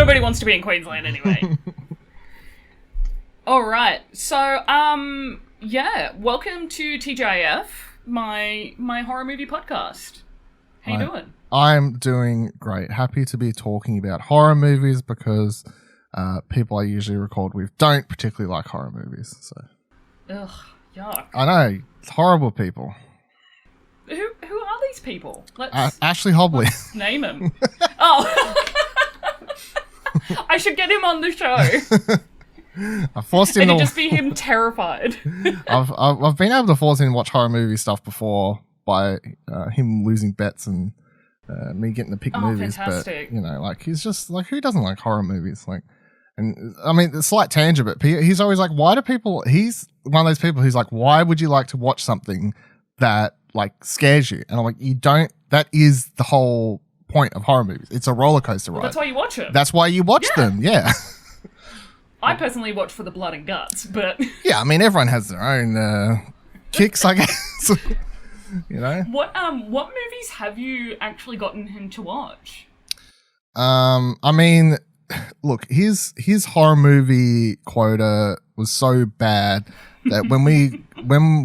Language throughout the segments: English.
Nobody wants to be in Queensland anyway. All right. So, welcome to TGIF, my horror movie podcast. How you doing? I'm doing great. Happy to be talking about horror movies because people I usually record with don't particularly like horror movies. So, ugh, yuck. I know, it's horrible people. Who are these people? Let's Ashley Hobley. Let's name him. Oh, I should get him on the show. I forced him to just be him terrified. I've been able to force him to watch horror movie stuff before by him losing bets and me getting to pick movies. Fantastic. But like he's just like, who doesn't like horror movies? Like, and I mean, a slight tangent, but he's always like, why do people? He's one of those people who's like, why would you like to watch something that like scares you? And I'm like, you don't. That is the whole point of horror movies. It's a roller coaster ride. That's why you watch them. That's why you watch them. Yeah. I personally watch for the blood and guts, but yeah, I mean, everyone has their own kicks, I guess. You know. What movies have you actually gotten him to watch? I mean, look, his horror movie quota was so bad that when we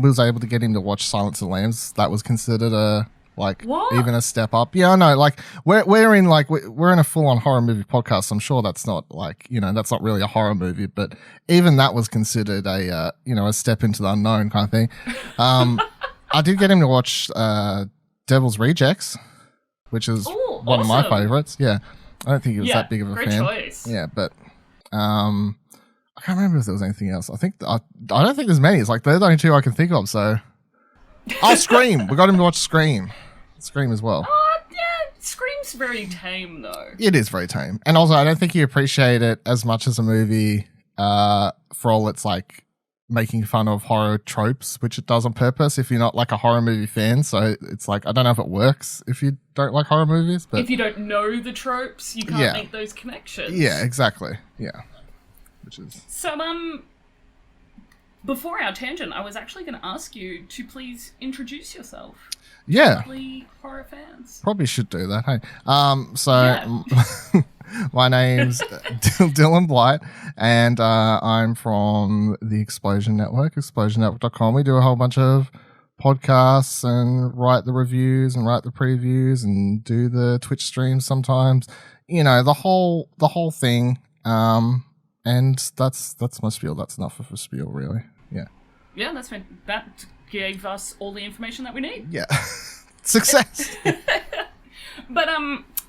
was able to get him to watch Silence of the Lambs, that was considered even a step up. Yeah, I know. Like we're in a full on horror movie podcast. So I'm sure that's not that's not really a horror movie, but even that was considered a step into the unknown kind of thing. I did get him to watch Devil's Rejects, which is one of my favorites. Yeah, I don't think he was that big of a fan. Choice. Yeah, but I can't remember if there was anything else. I don't think there's many. It's like they're the only two I can think of. So. Scream. We got him to watch Scream as well. Yeah, Scream's very tame though. It is very tame. And also, I don't think you appreciate it as much as a movie for all its like making fun of horror tropes, which it does on purpose if you're not like a horror movie fan. So it's like, I don't know if it works if you don't like horror movies. But if you don't know the tropes, you can't make those connections. Yeah, exactly. Yeah. Which is... So, before our tangent, I was actually going to ask you to please introduce yourself. Yeah. Lovely horror fans. Probably should do that, hey. My name's Dylan Blight, and I'm from the Explosion Network, explosionnetwork.com. We do a whole bunch of podcasts and write the reviews and write the previews and do the Twitch streams sometimes. You know, the whole thing. And that's my spiel. That's enough of a spiel, really. Yeah. Yeah, that's fine. That gave us all the information that we need. Yeah. Success. But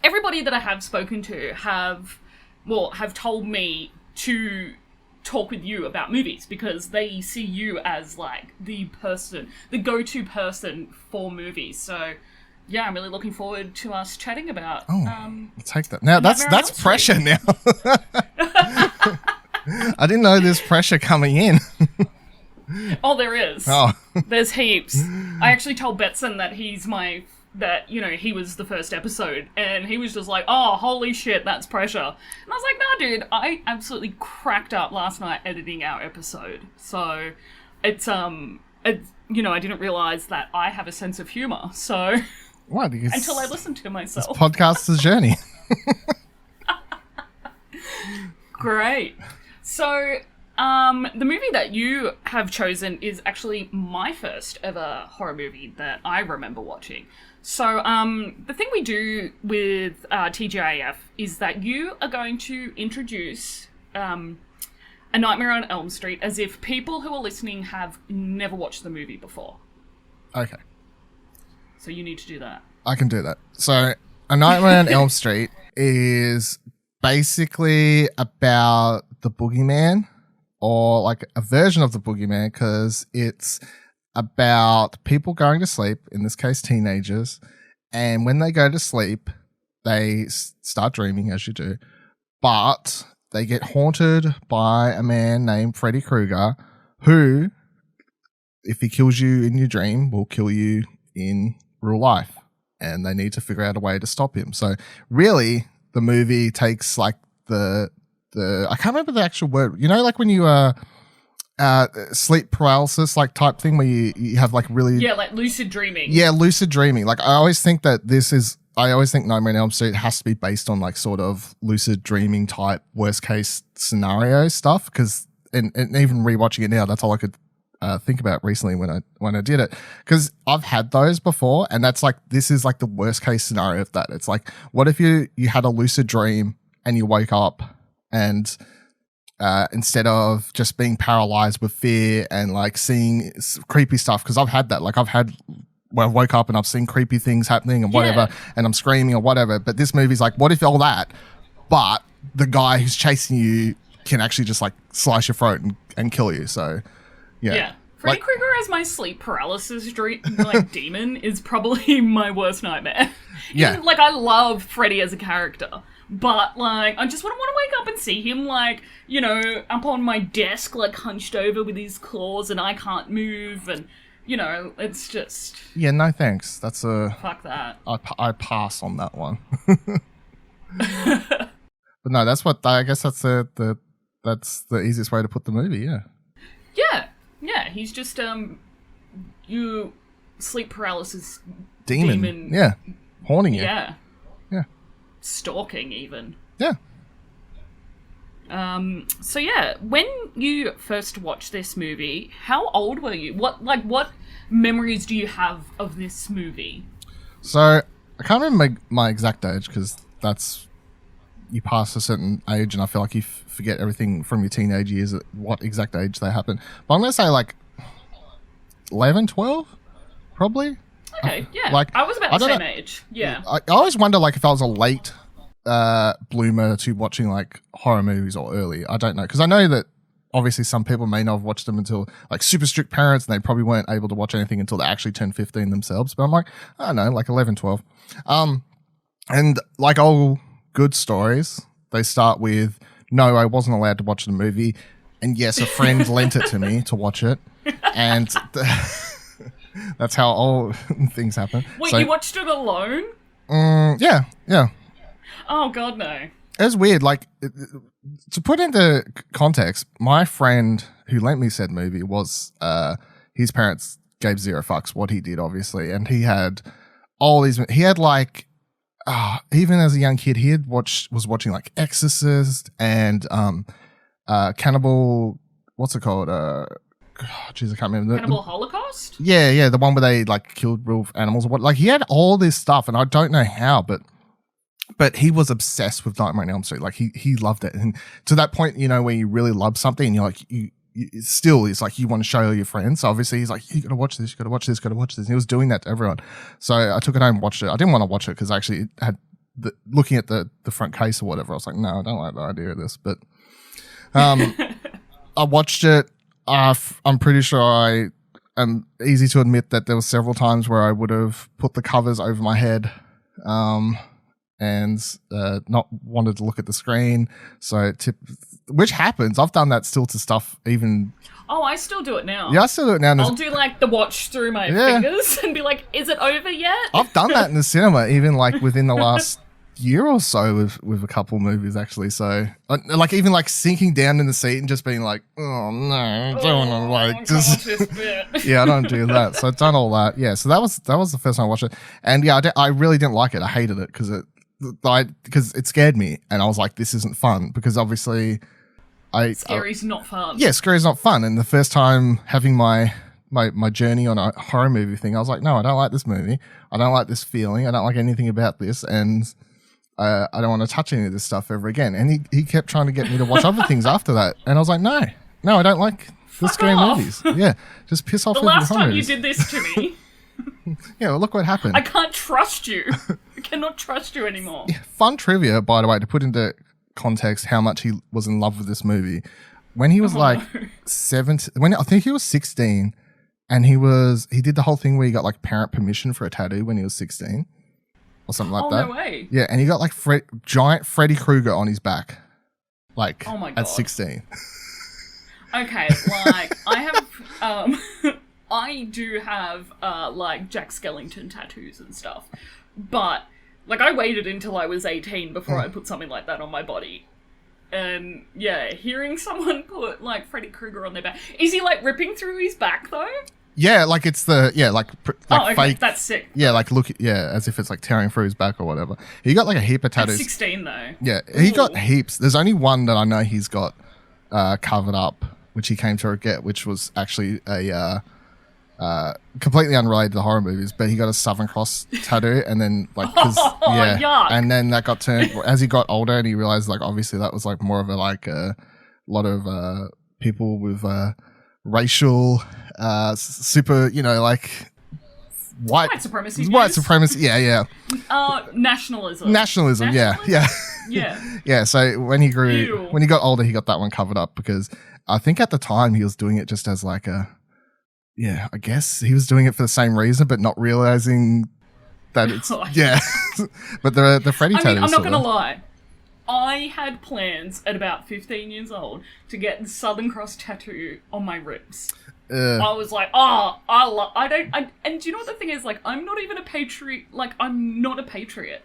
everybody that I have spoken to have told me to talk with you about movies because they see you as like the go-to person for movies. So yeah, I'm really looking forward to us chatting about. I'll take that. Now that's pressure now. I didn't know there's pressure coming in. Oh, there is. Oh. There's heaps. I actually told Betson that he was the first episode, and he was just like, oh, holy shit, that's pressure. And I was like, nah, dude, I absolutely cracked up last night editing our episode. So it's, I didn't realize that I have a sense of humor, so... What? Until I listened to myself. This podcast's a journey. Great. So, the movie that you have chosen is actually my first ever horror movie that I remember watching. So, the thing we do with TGIF is that you are going to introduce A Nightmare on Elm Street as if people who are listening have never watched the movie before. Okay. So you need to do that. I can do that. So, A Nightmare on Elm Street is basically about the boogeyman, or like a version of the boogeyman, because it's about people going to sleep, in this case teenagers, and when they go to sleep, they start dreaming, as you do, but they get haunted by a man named Freddy Krueger, who, if he kills you in your dream, will kill you in real life, and they need to figure out a way to stop him. So really, the movie takes like the I can't remember the actual word. You know, like when you sleep paralysis like type thing where you have like really like lucid dreaming. Yeah, lucid dreaming. Like I always think that this is I always think Nightmare on Elm Street has to be based on like sort of lucid dreaming type worst case scenario stuff. Because and even rewatching it now, that's all I could think about recently when I did it. Because I've had those before, and that's like this is like the worst case scenario of that. It's like, what if you had a lucid dream and you woke up and instead of just being paralyzed with fear and like seeing creepy stuff, because I've had that. Like I've had where I woke up and I've seen creepy things happening and whatever, and I'm screaming or whatever. But this movie's like, what if all that, but the guy who's chasing you can actually just like slice your throat and kill you. So yeah. Freddy Krueger as my sleep paralysis demon is probably my worst nightmare. Yeah. Like, I love Freddy as a character, but, like, I just wouldn't want to wake up and see him, like, you know, up on my desk, like, hunched over with his claws and I can't move and, you know, it's just... Yeah, no thanks. That's a... Fuck that. I pass on that one. But no, that's what... I guess that's that's the easiest way to put the movie, yeah. Yeah, he's just, you sleep paralysis demon. Yeah. Haunting you. Yeah. Yeah. Stalking, even. Yeah. So yeah, when you first watched this movie, how old were you? What memories do you have of this movie? So, I can't remember my exact age, because that's... You pass a certain age, and I feel like you forget everything from your teenage years at what exact age they happen. But I'm going to say like 11, 12, probably. Okay, yeah. Like, I was about the same age. Yeah. I always wonder like if I was a late bloomer to watching like horror movies or early. I don't know. Because I know that obviously some people may not have watched them until like super strict parents, and they probably weren't able to watch anything until they actually turned 15 themselves. But I'm like, I don't know, like 11, 12. And like all good stories, they start with, no, I wasn't allowed to watch the movie, and yes, a friend lent it to me to watch it, and that's how all things happen. Wait, so, you watched it alone? Yeah. Oh god, no. It was weird. Like, to put into context, my friend who lent me said movie was his parents gave zero fucks what he did, obviously, and he had all these. He had like. Even as a young kid, he was watching like Exorcist and Cannibal. What's it called? Jeez, I can't remember. Cannibal Holocaust? Yeah, the one where they like killed real animals or what. Like he had all this stuff, and I don't know how, but he was obsessed with Nightmare on Elm Street. Like he loved it, and to that point, you know, where you really love something, and you're like it's like you want to show all your friends. So obviously he's like, you gotta watch this, you gotta watch this, gotta watch this. And he was doing that to everyone. So I took it home and watched it. I didn't want to watch it because I actually had looking at the front case or whatever. I was like, no, I don't like the idea of this. But I watched it. I'm pretty sure I am easy to admit that there were several times where I would have put the covers over my head. And not wanted to look at the screen. So, which happens. I've done that still to stuff even. Oh, I still do it now. Yeah, I still do it now. I'll do like the watch through my fingers and be like, is it over yet? I've done that in the cinema, even like within the last year or so with a couple movies actually. So, like even like sinking down in the seat and just being like, oh no, I don't want to like just. This bit. Yeah, I don't do that. So I've done all that. Yeah, so that was the first time I watched it, and yeah, I really didn't like it. I hated it because it scared me, and I was like, this isn't fun, because obviously Scary's not fun. Yeah, scary's not fun. And the first time having my journey on a horror movie thing, I was like, no, I don't like this movie. I don't like this feeling. I don't like anything about this, and I don't want to touch any of this stuff ever again. And he kept trying to get me to watch other things after that, and I was like, no, I don't like the scary movies. Yeah, just piss off. The last time you did this to me. Yeah, well, look what happened. I can't trust you. I cannot trust you anymore. Yeah, fun trivia, by the way, to put into context how much he was in love with this movie. When he was 17, when I think he was 16, and he did the whole thing where he got like parent permission for a tattoo when he was 16 or something like that. Oh, no way. Yeah, and he got like giant Freddy Krueger on his back, like oh my God. At 16. Okay, like I have I do have like Jack Skellington tattoos and stuff, but like I waited until I was 18 before I put something like that on my body. And yeah, hearing someone put like Freddy Krueger on their back, is he like ripping through his back though? Yeah, like it's Okay, fake. that's sick. Yeah, like as if it's like tearing through his back or whatever. He got like a heap of At tattoos. 16 though. Yeah, he got heaps. There's only one that I know he's got covered up, which he came to get, which was actually a completely unrelated to the horror movies, but he got a Southern Cross tattoo, and then yuck. and then that got turned as he got older, and he realized like obviously that was like more of a lot of people with racial super, like white supremacy. White supremacy. Yeah. Nationalism. Yeah. Yeah. Yeah. So when he Ew. when he got older, he got that one covered up because I think at the time he was doing it just as like I guess he was doing it for the same reason, but not realizing that it's But the Freddy tattoo. I'm not gonna lie. I had plans at about 15 years old to get the Southern Cross tattoo on my ribs. I was like, and do you know what the thing is? Like, I'm not even a patriot. Like, I'm not a patriot.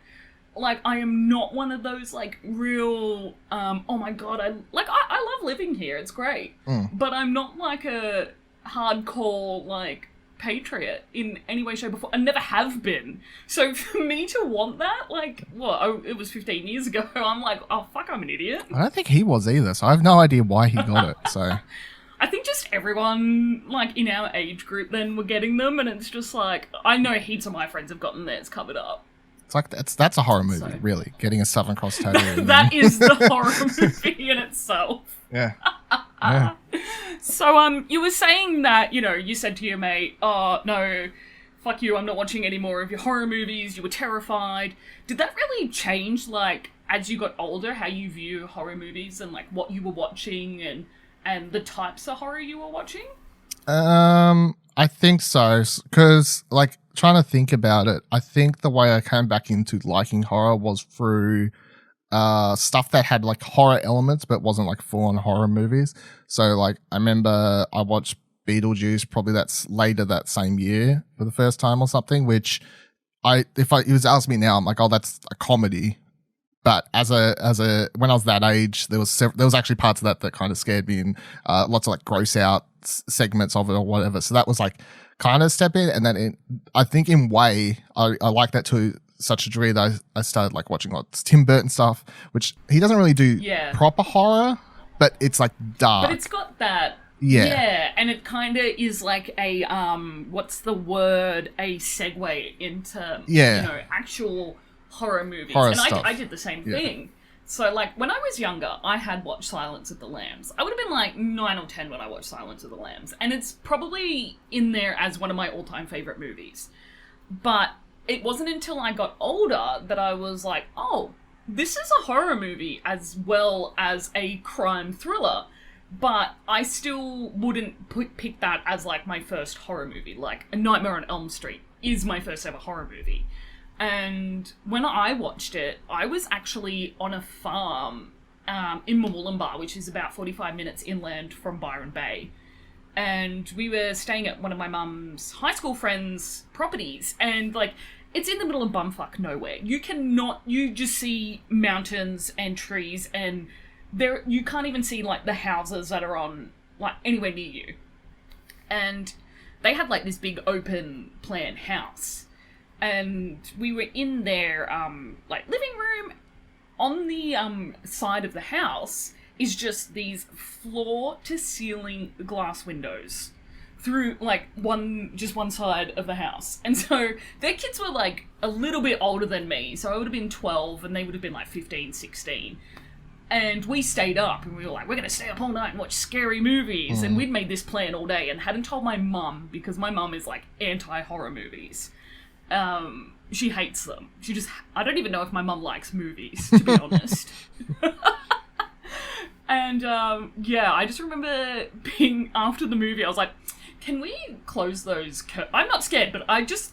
Like, I am not one of those, like, real, oh my god, I love living here, it's great. But I'm not, like, a hardcore, like, patriot in any way, shape, or form. I never have been. So for me to want that, like, it was 15 years ago, I'm like, oh, fuck, I'm an idiot. I don't think he was either, so I have no idea why he got it, so... I think just everyone, like, in our age group then were getting them, and it's just like, I know heaps of my friends have gotten theirs covered up. It's like, that's a horror movie, really, getting a Southern Cross tattoo. That is the horror movie in itself. Yeah. So, you were saying that, you said to your mate, oh, no, fuck you, I'm not watching any more of your horror movies, you were terrified. Did that really change, like, as you got older, how you view horror movies and, like, what you were watching and the types of horror you were watching? I think so, because, like, trying to think about it, I think the way I came back into liking horror was through stuff that had, like, horror elements but wasn't, like, full-on horror movies. So, like, I remember I watched Beetlejuice probably that's later that same year for the first time or something, which if it was asked me now, I'm like, oh, that's a comedy. But when I was that age, there was actually parts of that kind of scared me, and lots of like gross out segments of it or whatever. So that was like kind of step in, and then I think in way I like that to such a degree that I started like watching like Tim Burton stuff, which he doesn't really do proper horror, but it's like dark. But it's got that. Yeah. Yeah, and it kind of is like a what's the word? A segue into actual horror movies. Horror and stuff. I did the same thing. So, like, when I was younger, I had watched Silence of the Lambs. I would have been, like, 9 or 10 when I watched Silence of the Lambs. And it's probably in there as one of my all-time favourite movies. But it wasn't until I got older that I was like, oh, this is a horror movie as well as a crime thriller. But I still wouldn't pick that as, like, my first horror movie. Like, A Nightmare on Elm Street is my first ever horror movie. And when I watched it, I was actually on a farm in Murwillumbah, which is about 45 minutes inland from Byron Bay. And we were staying at one of my mum's high school friends' properties. And, like, it's in the middle of bumfuck nowhere. You just see mountains and trees, and you can't even see, like, the houses that are on, like, anywhere near you. And they had, like, this big open plan house. And we were in their, like, living room. On the side of the house is just these floor-to-ceiling glass windows through, like, one side of the house. And so their kids were, like, a little bit older than me. So I would have been 12, and they would have been, like, 15, 16. And we stayed up, and we were like, we're going to stay up all night and watch scary movies. And we'd made this plan all day and hadn't told my mum, because my mum is, like, anti-horror movies. She hates them. I don't even know if my mum likes movies, to be honest. And, I just remember being, after the movie, I was like, can we close those I'm not scared, but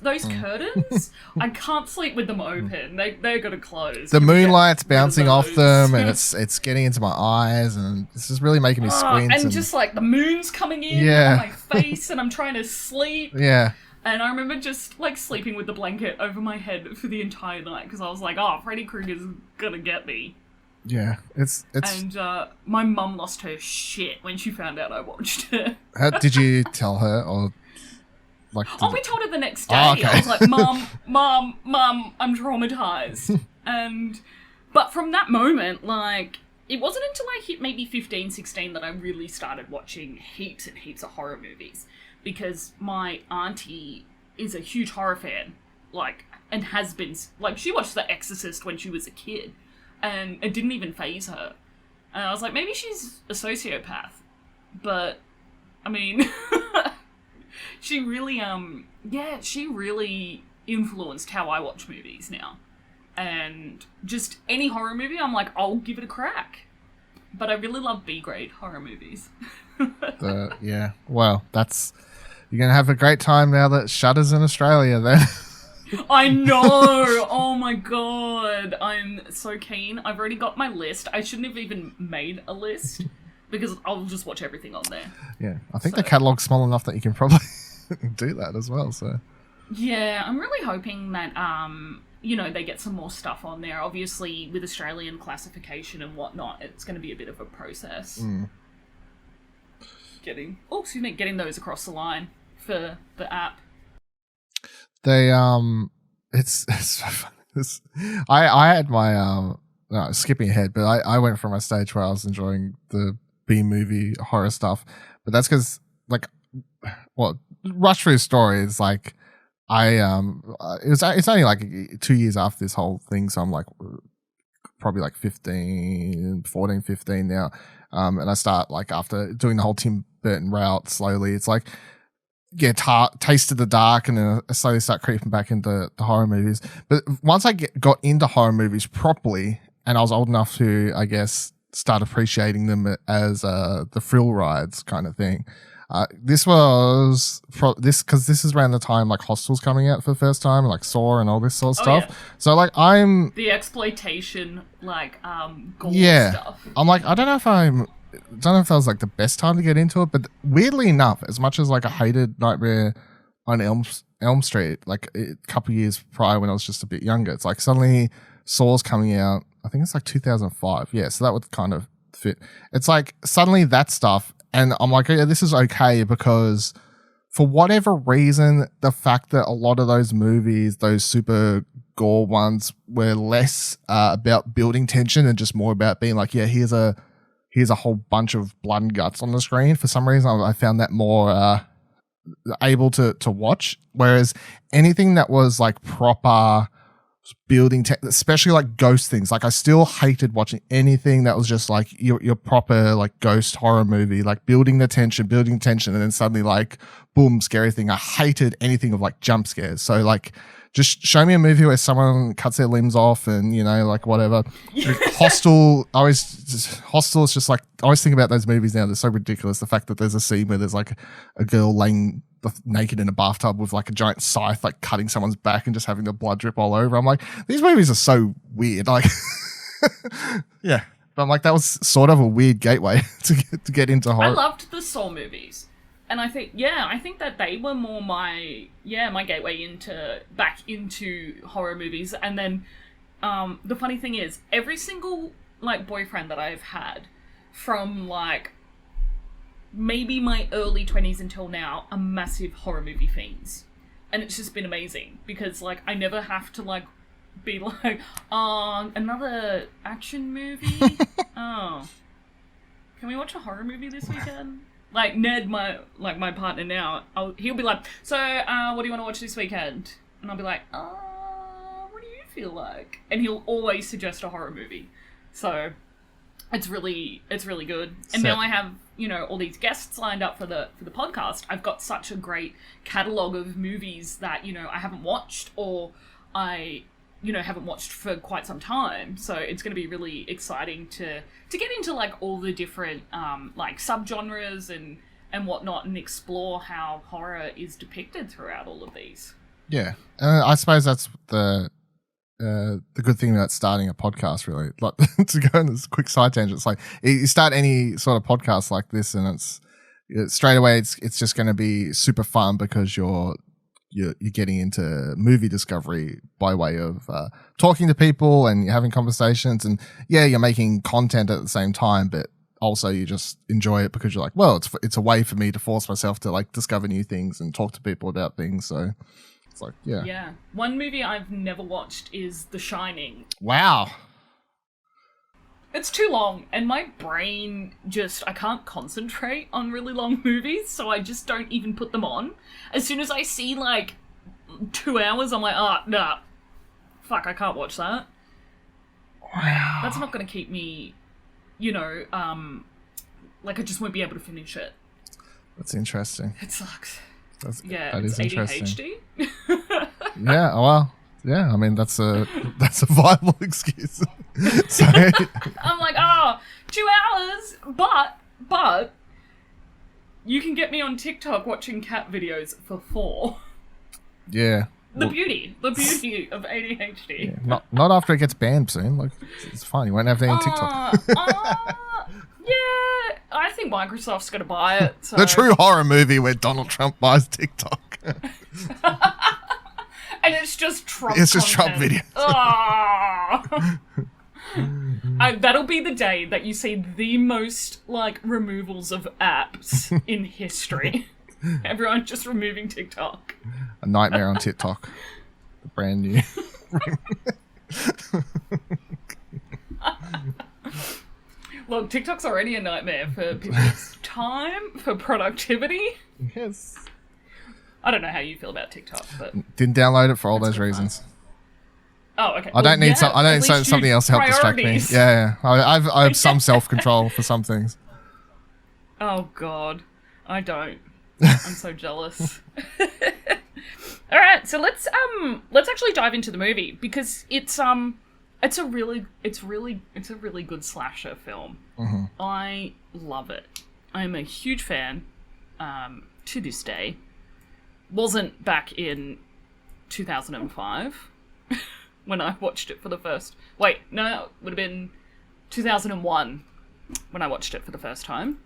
those curtains, I can't sleep with them open. They're gonna close. The moonlight's bouncing off them, and it's getting into my eyes, and this is really making me squint. And just, like, the moon's coming in on my face, and I'm trying to sleep. Yeah. And I remember just, like, sleeping with the blanket over my head for the entire night, because I was like, oh, Freddy Krueger's gonna get me. Yeah, it's... And my mum lost her shit when she found out I watched it. Did you tell her, or... like? Oh, we told her the next day. Oh, okay. I was like, Mom, I'm traumatized. But from that moment, like, it wasn't until I hit maybe 15, 16 that I really started watching heaps and heaps of horror movies. Because my auntie is a huge horror fan, like, and has been, like, she watched The Exorcist when she was a kid, and it didn't even faze her. And I was like, maybe she's a sociopath. But, I mean, she really influenced how I watch movies now. And just any horror movie, I'm like, I'll give it a crack. But I really love B-grade horror movies. Yeah. Well, you're going to have a great time now that Shudder's in Australia then. I know! Oh my god. I'm so keen. I've already got my list. I shouldn't have even made a list because I'll just watch everything on there. Yeah. I think the catalogue's small enough that you can probably do that as well, so. Yeah, I'm really hoping that, they get some more stuff on there. Obviously, with Australian classification and whatnot, it's going to be a bit of a process. Getting those across the line for the app. They it's so funny. I had my no, skipping ahead, but I went from a stage where I was enjoying the B movie horror stuff, but that's because like Rush Through Story is like it's only like 2 years after this whole thing, so I'm like probably like 15 now, and I start like after doing the whole Tim Burton route slowly. It's like taste of the dark, and then I slowly start creeping back into the horror movies. But once I got into horror movies properly, and I was old enough to, I guess, start appreciating them as the thrill rides kind of thing. This was because this is around the time like Hostel's coming out for the first time, like Saw and all this sort of stuff. Yeah. So like I'm the exploitation like gore stuff. I'm like I don't know if that was like the best time to get into it, but weirdly enough, as much as like I hated Nightmare on Elm Street, like a couple of years prior when I was just a bit younger, it's like suddenly Saw's coming out. I think it's like 2005. Yeah, so that would kind of fit. It's like suddenly that stuff. And I'm like, yeah, this is okay because for whatever reason, the fact that a lot of those movies, those super gore ones, were less about building tension and just more about being like, yeah, here's a whole bunch of blood and guts on the screen. For some reason, I found that more able to watch. Whereas anything that was like proper building, especially like ghost things, like I still hated watching anything that was just like your proper like ghost horror movie, like building tension, and then suddenly like boom, scary thing. I hated anything of like jump scares. So like just show me a movie where someone cuts their limbs off and like whatever. Hostel is just like, I always think about those movies now. They're so ridiculous. The fact that there's a scene where there's like a girl laying naked in a bathtub with like a giant scythe, like cutting someone's back and just having the blood drip all over. I'm like, these movies are so weird. Like, yeah. But I'm like, that was sort of a weird gateway to get into horror. I loved the Saw movies. And I think that they were more my gateway back into horror movies. And then the funny thing is, every single like boyfriend that I've had from like maybe my early 20s until now are massive horror movie fiends. And it's just been amazing because like I never have to like be like, another action movie? Oh. Can we watch a horror movie this weekend? Like Ned, my partner now, he'll be like, so what do you want to watch this weekend? And I'll be like, what do you feel like? And he'll always suggest a horror movie. So it's really good. And now I have, all these guests lined up for the podcast. I've got such a great catalogue of movies that, I haven't watched or I haven't watched for quite some time. So it's going to be really exciting to get into like all the different like subgenres and whatnot and explore how horror is depicted throughout all of these. Yeah. I suppose that's the good thing about starting a podcast, really. Like, to go on this quick side tangent, it's like you start any sort of podcast like this and it's straight away it's just going to be super fun because you're getting into movie discovery by way of talking to people and you're having conversations and you're making content at the same time, but also you just enjoy it because you're like, well, it's a way for me to force myself to like discover new things and talk to people about things. So it's like, yeah. Yeah. One movie I've never watched is The Shining. Wow. It's too long, and my brain I can't concentrate on really long movies, so I just don't even put them on. As soon as I see, like, 2 hours, I'm like, oh, nah. Fuck, I can't watch that. Wow. That's not going to keep me, you know, like I just won't be able to finish it. That's interesting. It sucks. That is ADHD. Yeah, well, yeah, I mean, that's a viable excuse. So, I'm like, 2 hours, but you can get me on TikTok watching cat videos for 4. Yeah. The beauty of ADHD. Yeah, not after it gets banned soon. Like, it's fine. You won't have any TikTok. Yeah, I think Microsoft's going to buy it. So. The true horror movie where Donald Trump buys TikTok. And it's just Trump. It's just Trump content. videos. That'll be the day that you see the most like removals of apps in history. Everyone just removing TikTok. A nightmare on TikTok. Brand new. Look, TikTok's already a nightmare for people's time, for productivity. Yes. I don't know how you feel about TikTok, but didn't download it for all those reasons. Oh, okay. I don't need something else to help distract me. Yeah. I have some self-control for some things. Oh God, I don't. I'm so jealous. All right, so let's actually dive into the movie because it's a really good slasher film. Mm-hmm. I love it. I'm a huge fan to this day. Wasn't back in 2005 when I watched it for the first... Wait, no, it would have been 2001 when I watched it for the first time.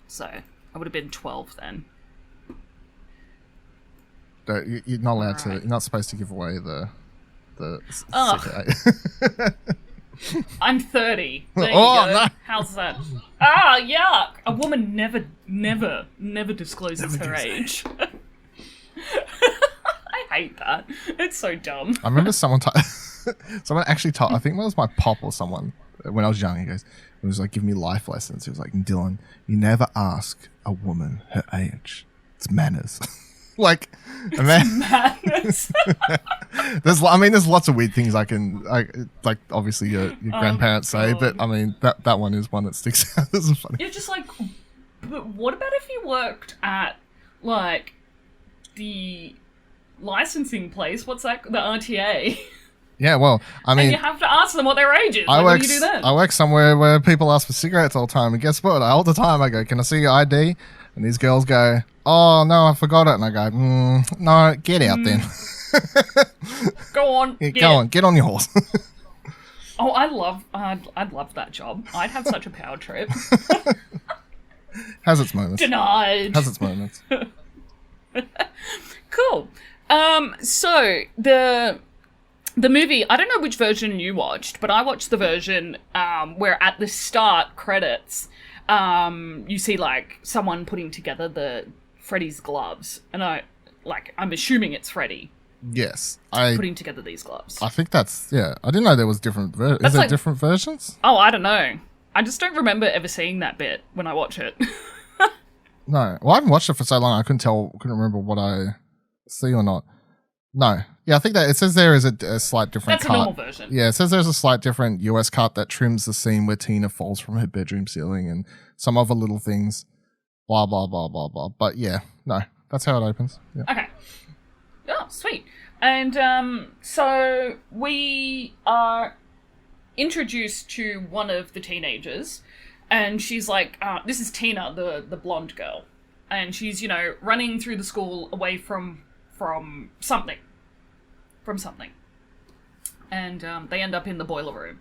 So, I would have been 12 then. You're not allowed to... You're not supposed to give away the I'm 30. There you go. No. How's that? Yuck! A woman never discloses her age. I hate that. It's so dumb. I remember someone actually taught, I think it was my pop or someone, when I was young, it was like, give me life lessons. He was like, Dylan, you never ask a woman her age. It's manners. Like, madness. there's lots of weird things like obviously your grandparents say, but I mean that one is one that sticks out as funny. You're just like, but what about if you worked at like the licensing place? What's that? The RTA. Yeah, well, I mean, and you have to ask them what their age is. What do you do then? I work somewhere where people ask for cigarettes all the time, and guess what? All the time I go, "Can I see your ID?" And these girls go, "Oh no, I forgot it." And I go, "No, get out then." Go on. Yeah, go on, get on your horse. Oh, I'd love that job. I'd have such a power trip. Has its moments. Denied. Has its moments. Cool. So the movie, I don't know which version you watched, but I watched the version where at the start credits, you see like someone putting together the Freddy's gloves, and I'm assuming it's Freddy. Yes, putting together these gloves. I think that's I didn't know there was different. Is there different versions? Oh, I don't know. I just don't remember ever seeing that bit when I watch it. No, well, I haven't watched it for so long. I couldn't remember what I see or not. No, yeah, I think that it says there is a slight different. That's cut. A normal version. Yeah, it says there's a slight different US cut that trims the scene where Tina falls from her bedroom ceiling and some other little things. Blah blah blah blah blah. But yeah, no, that's how it opens. Yeah. Okay. Oh, sweet. And so we are introduced to one of the teenagers, and she's like, this is Tina, the blonde girl, and she's, running through the school away from something. And they end up in the boiler room.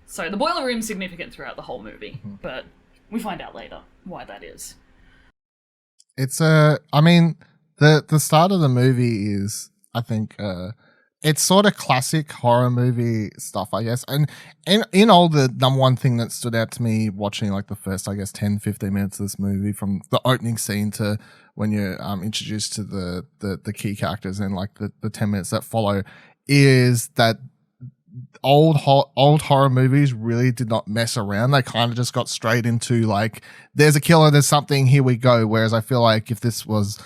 So the boiler room's significant throughout the whole movie, but we find out later why that is. It's I mean, the start of the movie is, I think, it's sort of classic horror movie stuff, I guess. And in all, the number one thing that stood out to me watching like the first, I guess, 10, 15 minutes of this movie, from the opening scene to when you're introduced to the key characters, and like the 10 minutes that follow, is that old horror movies really did not mess around. They kind of just got straight into like, there's a killer, there's something, here we go. Whereas I feel like if this was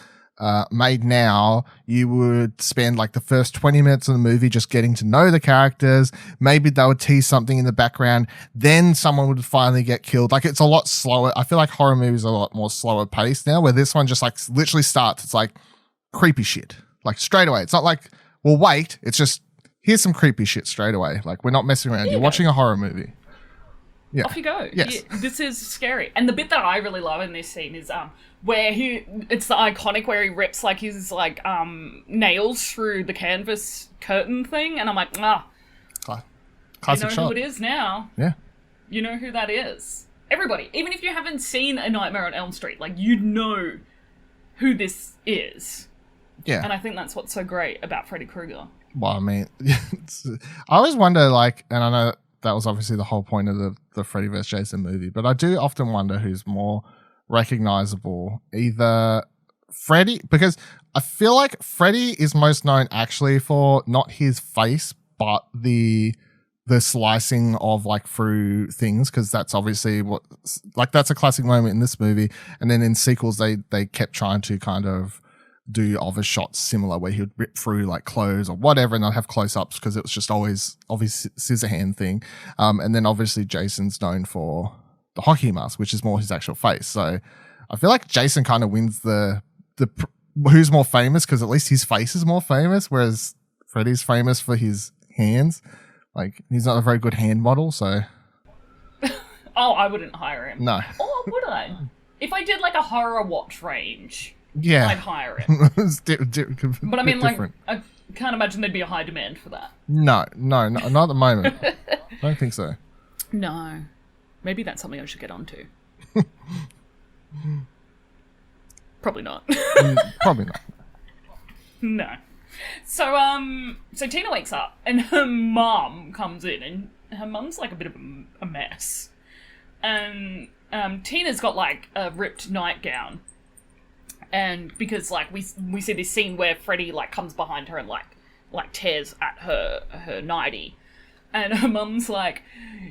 made now, you would spend like the first 20 minutes of the movie just getting to know the characters. Maybe they would tease something in the background, then someone would finally get killed. Like, it's a lot slower. I feel like horror movies are a lot more slower paced now, where this one just like literally starts. It's like creepy shit, like straight away. It's not like, well, wait, it's just, here's some creepy shit straight away. Like, we're not messing around. You're watching a horror movie. Yeah. Off you go. Yes. Yeah, this is scary. And the bit that I really love in this scene is where it's the iconic where he rips like his like nails through the canvas curtain thing, and I'm like, classic you know shot. who it is now. Yeah. You know who that is. Everybody, even if you haven't seen A Nightmare on Elm Street, like, you'd know who this is. Yeah. And I think that's what's so great about Freddy Krueger. Well, I mean, I always wonder, like, and I know that was obviously the whole point of the Freddy vs. Jason movie, but I do often wonder who's more recognizable. Either Freddy, because I feel like Freddy is most known actually for not his face, but the slicing of like through things, because that's obviously what, like, that's a classic moment in this movie. And then in sequels, they kept trying to kind of do other shots similar, where he would rip through like clothes or whatever, and they'd have close-ups because it was just always obvious scissor hand thing. And then obviously Jason's known for the hockey mask, which is more his actual face. So I feel like Jason kind of wins the who's more famous, because at least his face is more famous, whereas Freddy's famous for his hands. Like, he's not a very good hand model, so. Oh, I wouldn't hire him. No. Or would I? If I did like a horror watch range, yeah, I'd hire him. But I mean, like, different. I can't imagine there'd be a high demand for that. No, not at the moment. I don't think so. No. Maybe that's something I should get onto. Probably not. Probably not. No. So Tina wakes up and her mum comes in, and her mum's like a bit of a mess. And Tina's got like a ripped nightgown. And because like we see this scene where Freddy like comes behind her and like tears at her nightie. And her mum's like,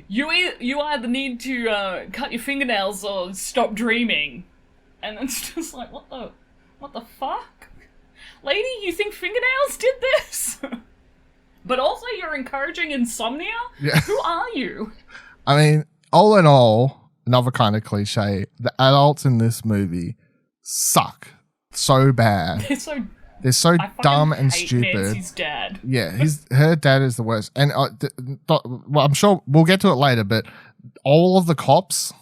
you either need to cut your fingernails or stop dreaming. And it's just like, what the fuck? Lady, you think fingernails did this? But also you're encouraging insomnia? Yeah. Who are you? I mean, all in all, another kind of cliche, the adults in this movie suck so bad. They're so dumb and stupid. Nancy's dad. Yeah, her dad is the worst. And well, I'm sure we'll get to it later, but all of the cops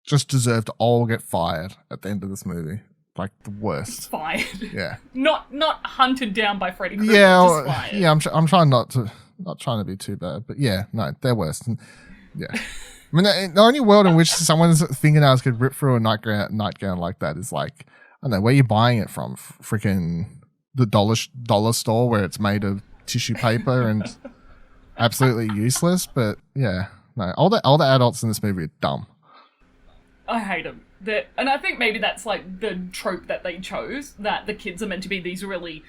just deserve to all get fired at the end of this movie. Like, the worst. Fired. Yeah. Not hunted down by Freddy Krueger. Yeah, just fired. yeah. I'm trying not trying to be too bad, but yeah, no, they're worse. And, yeah. I mean, the only world in which someone's fingernails could rip through a nightgown like that is like, I don't know, where you're buying it from? Freaking the dollar store where it's made of tissue paper and absolutely useless. But yeah, no, all the adults in this movie are dumb. I hate them. And I think maybe that's like the trope that they chose, that the kids are meant to be these really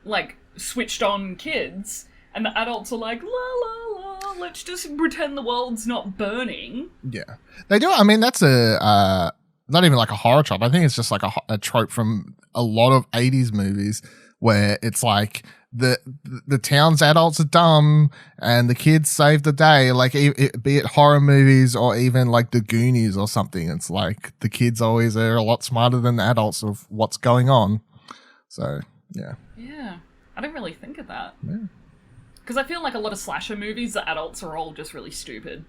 like switched on kids, and the adults are like, la la la, let's just pretend the world's not burning. Yeah, they do. I mean, that's a not even like a horror trope. I think it's just like a trope from a lot of 80s movies where it's like the town's adults are dumb and the kids save the day. Like, be it horror movies or even like the Goonies or something. It's like the kids always are a lot smarter than the adults of what's going on. So, yeah. Yeah. I didn't really think of that. Yeah. Because I feel like a lot of slasher movies, the adults are all just really stupid.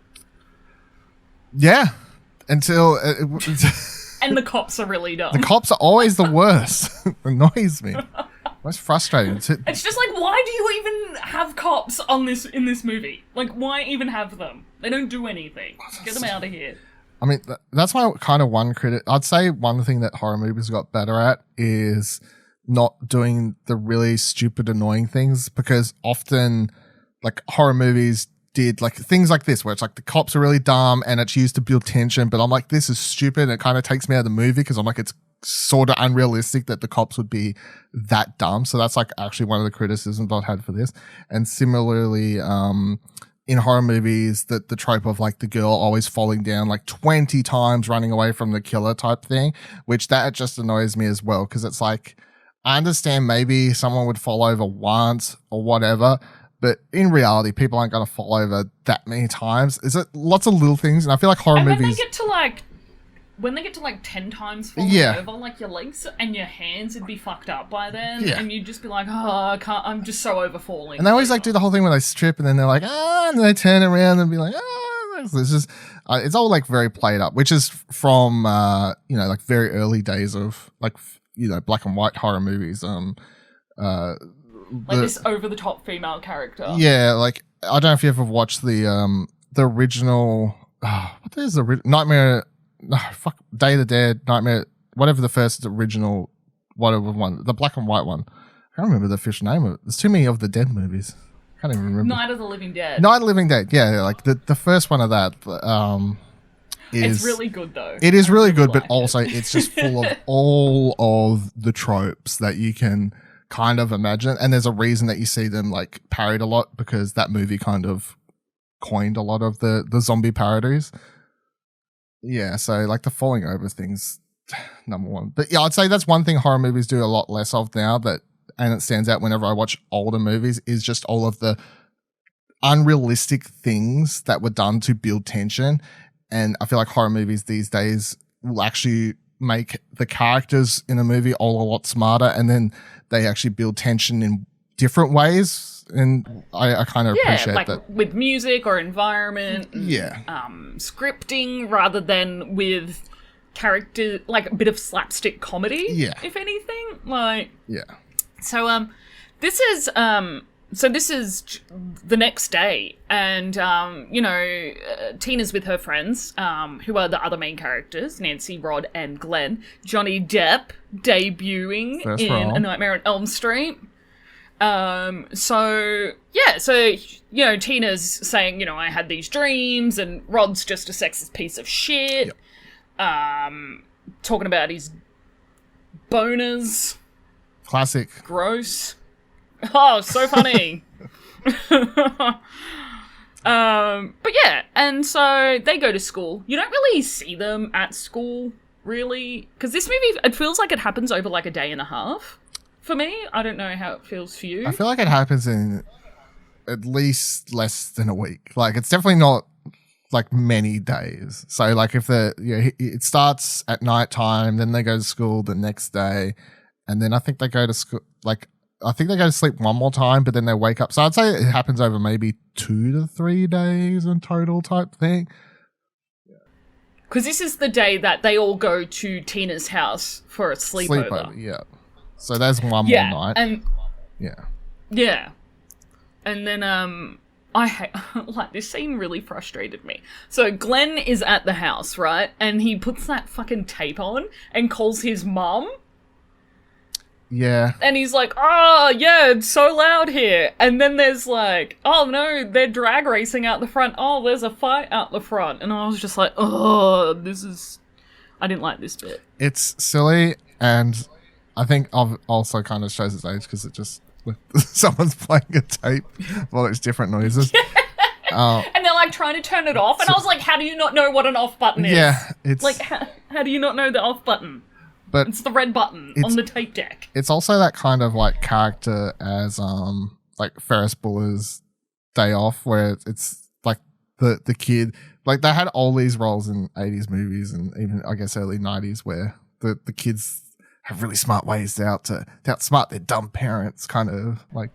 Yeah. Until... and the cops are really dumb. The cops are always the worst. It annoys me. That's frustrating. It's just like, why do you even have cops in this movie? Like, why even have them? They don't do anything. Get them out of here. I mean, that's my kind of one critic. I'd say one thing that horror movies got better at is not doing the really stupid, annoying things, because often like horror movies did like things like this where it's like the cops are really dumb and it's used to build tension, but I'm like, this is stupid. It kind of takes me out of the movie because I'm like, it's sort of unrealistic that the cops would be that dumb. So that's like actually one of the criticisms I've had for this. And similarly, in horror movies, the trope of like the girl always falling down like 20 times running away from the killer type thing, which that just annoys me as well, because it's like, I understand maybe someone would fall over once or whatever, but in reality, people aren't going to fall over that many times. Is it lots of little things? And I feel like horror movies... When they get to like 10 times falling over, like your legs and your hands would be fucked up by then. Yeah. And you'd just be like, oh, I can't, I'm just so over falling. And they always like do the whole thing where they strip and then they're like, and then they turn around and be like, it's just, it's all like very played up, which is from, like very early days of like, black and white horror movies. This over the top female character. Yeah. Like, I don't know if you ever watched the original, what is the Nightmare? No, Day of the Dead, Nightmare, whatever the first original, whatever one, the black and white one. I can't remember the official name of it. There's too many of the Dead movies. I can't even remember. Night of the Living Dead. Night of the Living Dead, yeah. Like the first one of that is... It's really good, though. It is really good, but also it's just full of all of the tropes that you can kind of imagine. And there's a reason that you see them like parried a lot, because that movie kind of coined a lot of the zombie parodies. Yeah, so like the falling over things, number one. But yeah, I'd say that's one thing horror movies do a lot less of now, and it stands out whenever I watch older movies, is just all of the unrealistic things that were done to build tension. And I feel like horror movies these days will actually make the characters in a movie all a lot smarter, and then they actually build tension in different ways. And I kind of appreciate like that. With music or environment. Yeah. Scripting rather than with character, like a bit of slapstick comedy. Yeah. If anything. Like. Yeah. So, this is the next day, and, Tina's with her friends, who are the other main characters, Nancy, Rod, and Glenn. Johnny Depp debuting in A Nightmare on Elm Street. Tina's saying, I had these dreams, and Rod's just a sexist piece of shit. Yep. Talking about his boners. Classic. Gross. Oh, so funny. But yeah, and so they go to school. You don't really see them at school, really, because this movie, it feels like it happens over like a day and a half. For me, I don't know how it feels for you. I feel like it happens in at least less than a week. Like, it's definitely not like many days. So like if it starts at night time, then they go to school the next day, and then I think they go to school, I think they go to sleep one more time, but then they wake up. So I'd say it happens over maybe 2 to 3 days in total type thing. Because this is the day that they all go to Tina's house for a sleepover. Yeah. So there's one more night. And yeah. Yeah. And then I hate this scene really frustrated me. So Glenn is at the house, right? And he puts that fucking tape on and calls his mum. Yeah. And he's like, oh, yeah, it's so loud here. And then there's like, oh, no, they're drag racing out the front. Oh, there's a fight out the front. And I was just like, oh, I didn't like this bit. It's silly, and I think also kind of shows its age, because it just, someone's playing a tape while it's different noises. And they're like trying to turn it off. And I was like, how do you not know what an off button is? Yeah. It's like, how do you not know the off button? But it's the red button on the tape deck. It's also that kind of like character as like Ferris Bueller's Day Off, where it's like the kid, like they had all these roles in 80s movies and even I guess early 90s where the kids have really smart ways to outsmart their dumb parents, kind of like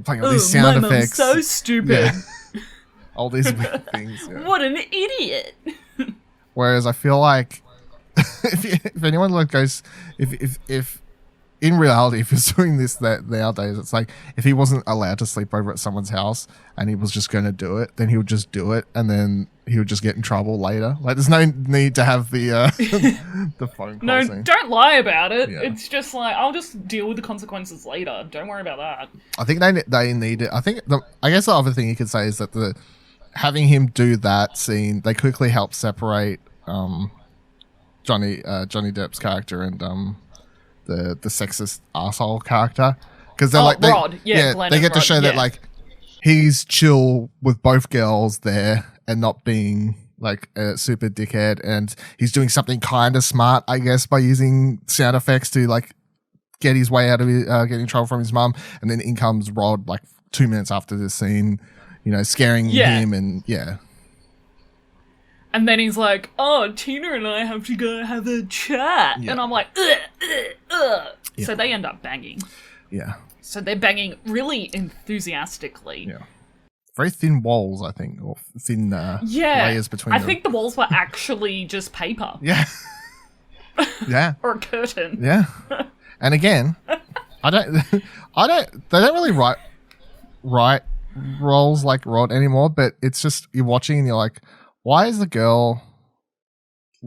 playing all these sound effects. So stupid. Yeah. All these weird things. Yeah. What an idiot. Whereas I feel like if anyone goes, if in reality, if you're doing this nowadays, it's like if he wasn't allowed to sleep over at someone's house and he was just going to do it, then he would just do it, and then he would just get in trouble later. Like, there's no need to have the the phone call No, scene. don't lie about it. Yeah. It's just like, I'll just deal with the consequences later. Don't worry about that. I think they need it. I guess the other thing you could say is that having him do that scene, they quickly help separate Johnny Depp's character and the sexist asshole character, because they're Rod. they get to show that like he's chill with both girls there and not being like a super dickhead, and he's doing something kind of smart, I guess, by using sound effects to like get his way out of getting in trouble from his mum. And then in comes Rod like 2 minutes after this scene, scaring him, and and then he's like, oh, Tina and I have to go have a chat. Yeah. And I'm like, ugh. Yeah. So they end up banging. Yeah. So they're banging really enthusiastically. Yeah. Very thin walls, I think, or thin layers between them. I think the walls were actually just paper. Yeah. Yeah. Or a curtain. Yeah. And again, they don't really write roles like Rod anymore, but it's just, you're watching and you're like, why is the girl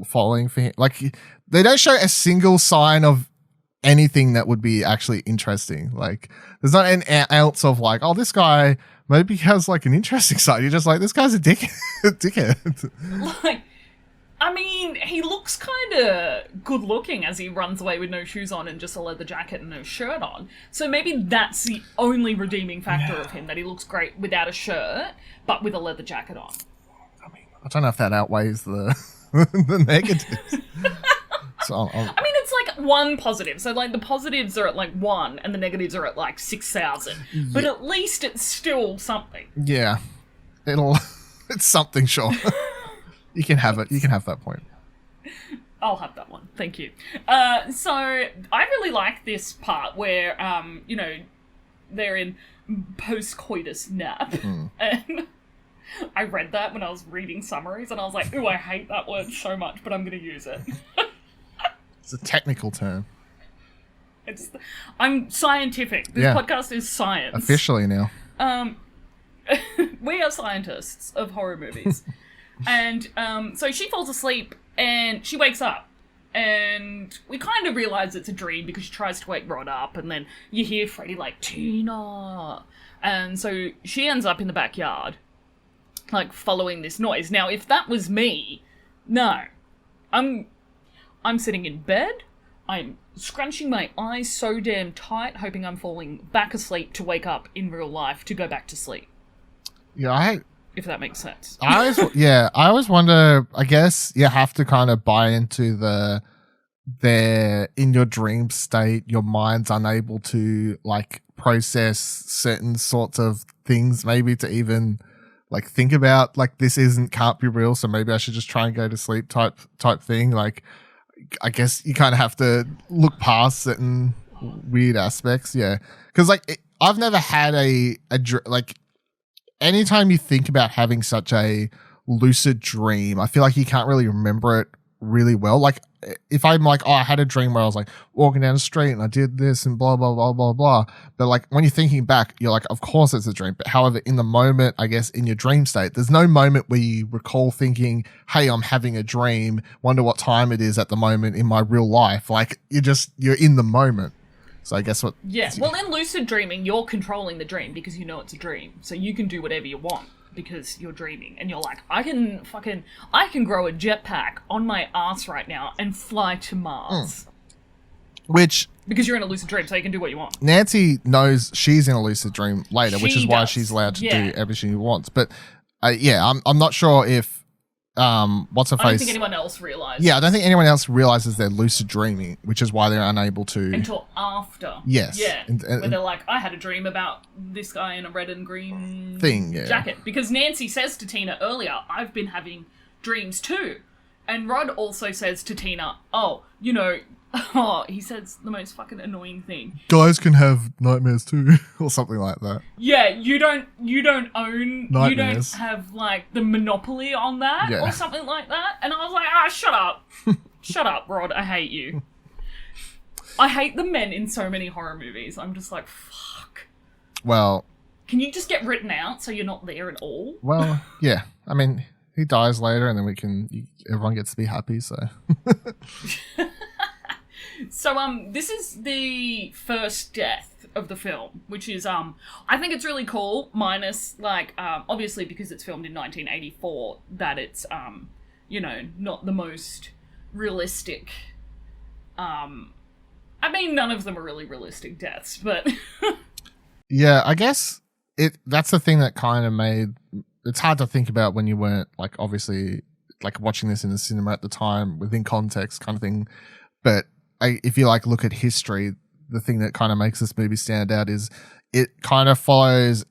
falling for him? Like, they don't show a single sign of anything that would be actually interesting. Like, there's not an ounce of like, oh, this guy maybe has like an interesting side. You're just like, this guy's a dickhead. Like, I mean, he looks kind of good looking as he runs away with no shoes on and just a leather jacket and no shirt on. So maybe that's the only redeeming factor of him, that he looks great without a shirt, but with a leather jacket on. I don't know if that outweighs the the negatives. So I mean, it's like one positive. So, like, the positives are at, like, 1, and the negatives are at, like, 6,000. Yeah. But at least it's still something. Yeah. It's something, sure. You can have it. You can have that point. I'll have that one. Thank you. So, I really like this part where, they're in post-coitus nap. And I read that when I was reading summaries, and I was like, ooh, I hate that word so much, but I'm going to use it. It's a technical term. I'm scientific. This podcast is science. Officially now. We are scientists of horror movies. And so she falls asleep, and she wakes up. And we kind of realize it's a dream because she tries to wake Rod up, and then you hear Freddy like, Tina. And so she ends up in the backyard, like, following this noise. Now, if that was me, no. I'm sitting in bed, I'm scrunching my eyes so damn tight, hoping I'm falling back asleep to wake up in real life to go back to sleep. Yeah, if that makes sense. I always wonder, I guess you have to kind of buy into in your dream state, your mind's unable to, like, process certain sorts of things, maybe to even like think about, like, this can't be real, so maybe I should just try and go to sleep type thing. Like, I guess you kind of have to look past certain weird aspects. Yeah. Because, like, I've never had like, anytime you think about having such a lucid dream, I feel like you can't really remember it really well. Like, if I'm like, oh, I had a dream where I was like walking down the street and I did this and blah, blah, blah, blah, blah. But, like, when you're thinking back, you're like, of course it's a dream. But however, in the moment, I guess in your dream state, there's no moment where you recall thinking, hey, I'm having a dream. Wonder what time it is at the moment in my real life. Like, you're in the moment. So I guess well, in lucid dreaming, you're controlling the dream because you know it's a dream. So you can do whatever you want because you're dreaming. And you're like, I can grow a jetpack on my ass right now and fly to Mars. Which... Because you're in a lucid dream, so you can do what you want. Nancy knows she's in a lucid dream later, which is why she's allowed to do everything she wants. But, I'm not sure if... what's her face? I don't think anyone else realizes. Yeah, I don't think anyone else realizes they're lucid dreaming, which is why they're unable to... Until after. Yes. Yeah. Where they're like, I had a dream about this guy in a red and green jacket. Because Nancy says to Tina earlier, I've been having dreams too. And Rod also says to Tina, he says the most fucking annoying thing. Guys can have nightmares too, or something like that. Yeah, you don't own nightmares. You don't have, like, the monopoly on that or something like that. And I was like, shut up. Shut up, Rod. I hate you. I hate the men in so many horror movies. I'm just like, fuck. Well, can you just get written out so you're not there at all? Well, yeah. I mean, he dies later, and then everyone gets to be happy. So, so this is the first death of the film, which is I think it's really cool. Minus like obviously because it's filmed in 1984, that it's not the most realistic. I mean, none of them are really realistic deaths, but yeah, I guess that's the thing that kind of made it's hard to think about when you weren't like obviously like watching this in the cinema at the time within context kind of thing. But if you like look at history, the thing that kind of makes this movie stand out is it kind of follows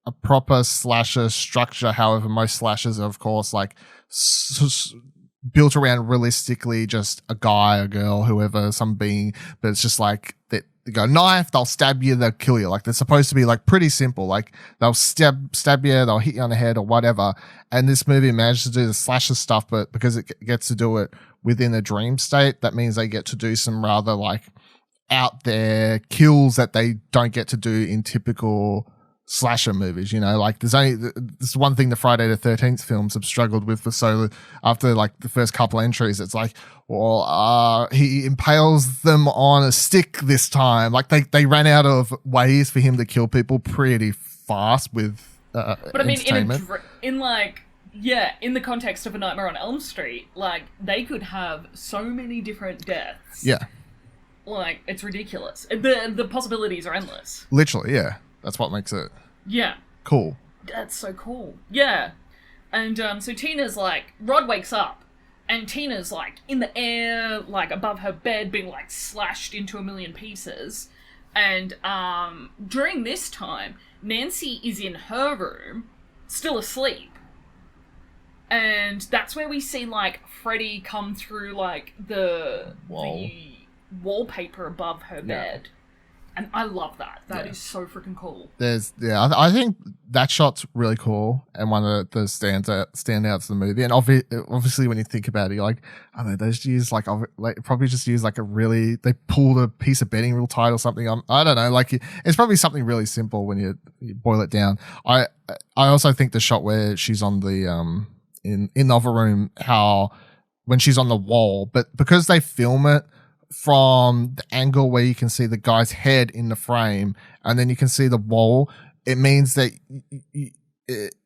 a proper slasher structure. However, most slashers are of course like built around realistically just a guy, a girl, whoever, some being, but it's just like they go knife, they'll stab you, they'll kill you. Like they're supposed to be like pretty simple. Like they'll stab you, they'll hit you on the head or whatever. And this movie managed to do the slasher stuff, but because it gets to do it within a dream state, that means they get to do some rather like out there kills that they don't get to do in typical slasher movies, like there's one thing the Friday the 13th films have struggled with for so after like the first couple entries, it's like, well, he impales them on a stick this time. Like they ran out of ways for him to kill people pretty fast with but I mean in the context of A Nightmare on Elm Street, like they could have so many different deaths. Yeah, like it's ridiculous. The possibilities are endless. Literally, yeah. That's what makes it cool. That's so cool. Yeah. And so Tina's like, Rod wakes up and Tina's like in the air, like above her bed, being like slashed into a million pieces. And during this time, Nancy is in her room, still asleep. And that's where we see like Freddy come through like the wallpaper above her bed. And I love that. That is so freaking cool. I think that shot's really cool and one of the standouts of the movie. And obviously, when you think about it, you're like, I don't know, they just use like probably just use like they pulled a piece of bedding real tight or something. I don't know, like it's probably something really simple when you boil it down. I also think the shot where she's on the in the other room, how when she's on the wall, but because they film it from the angle where you can see the guy's head in the frame and then you can see the wall, it means that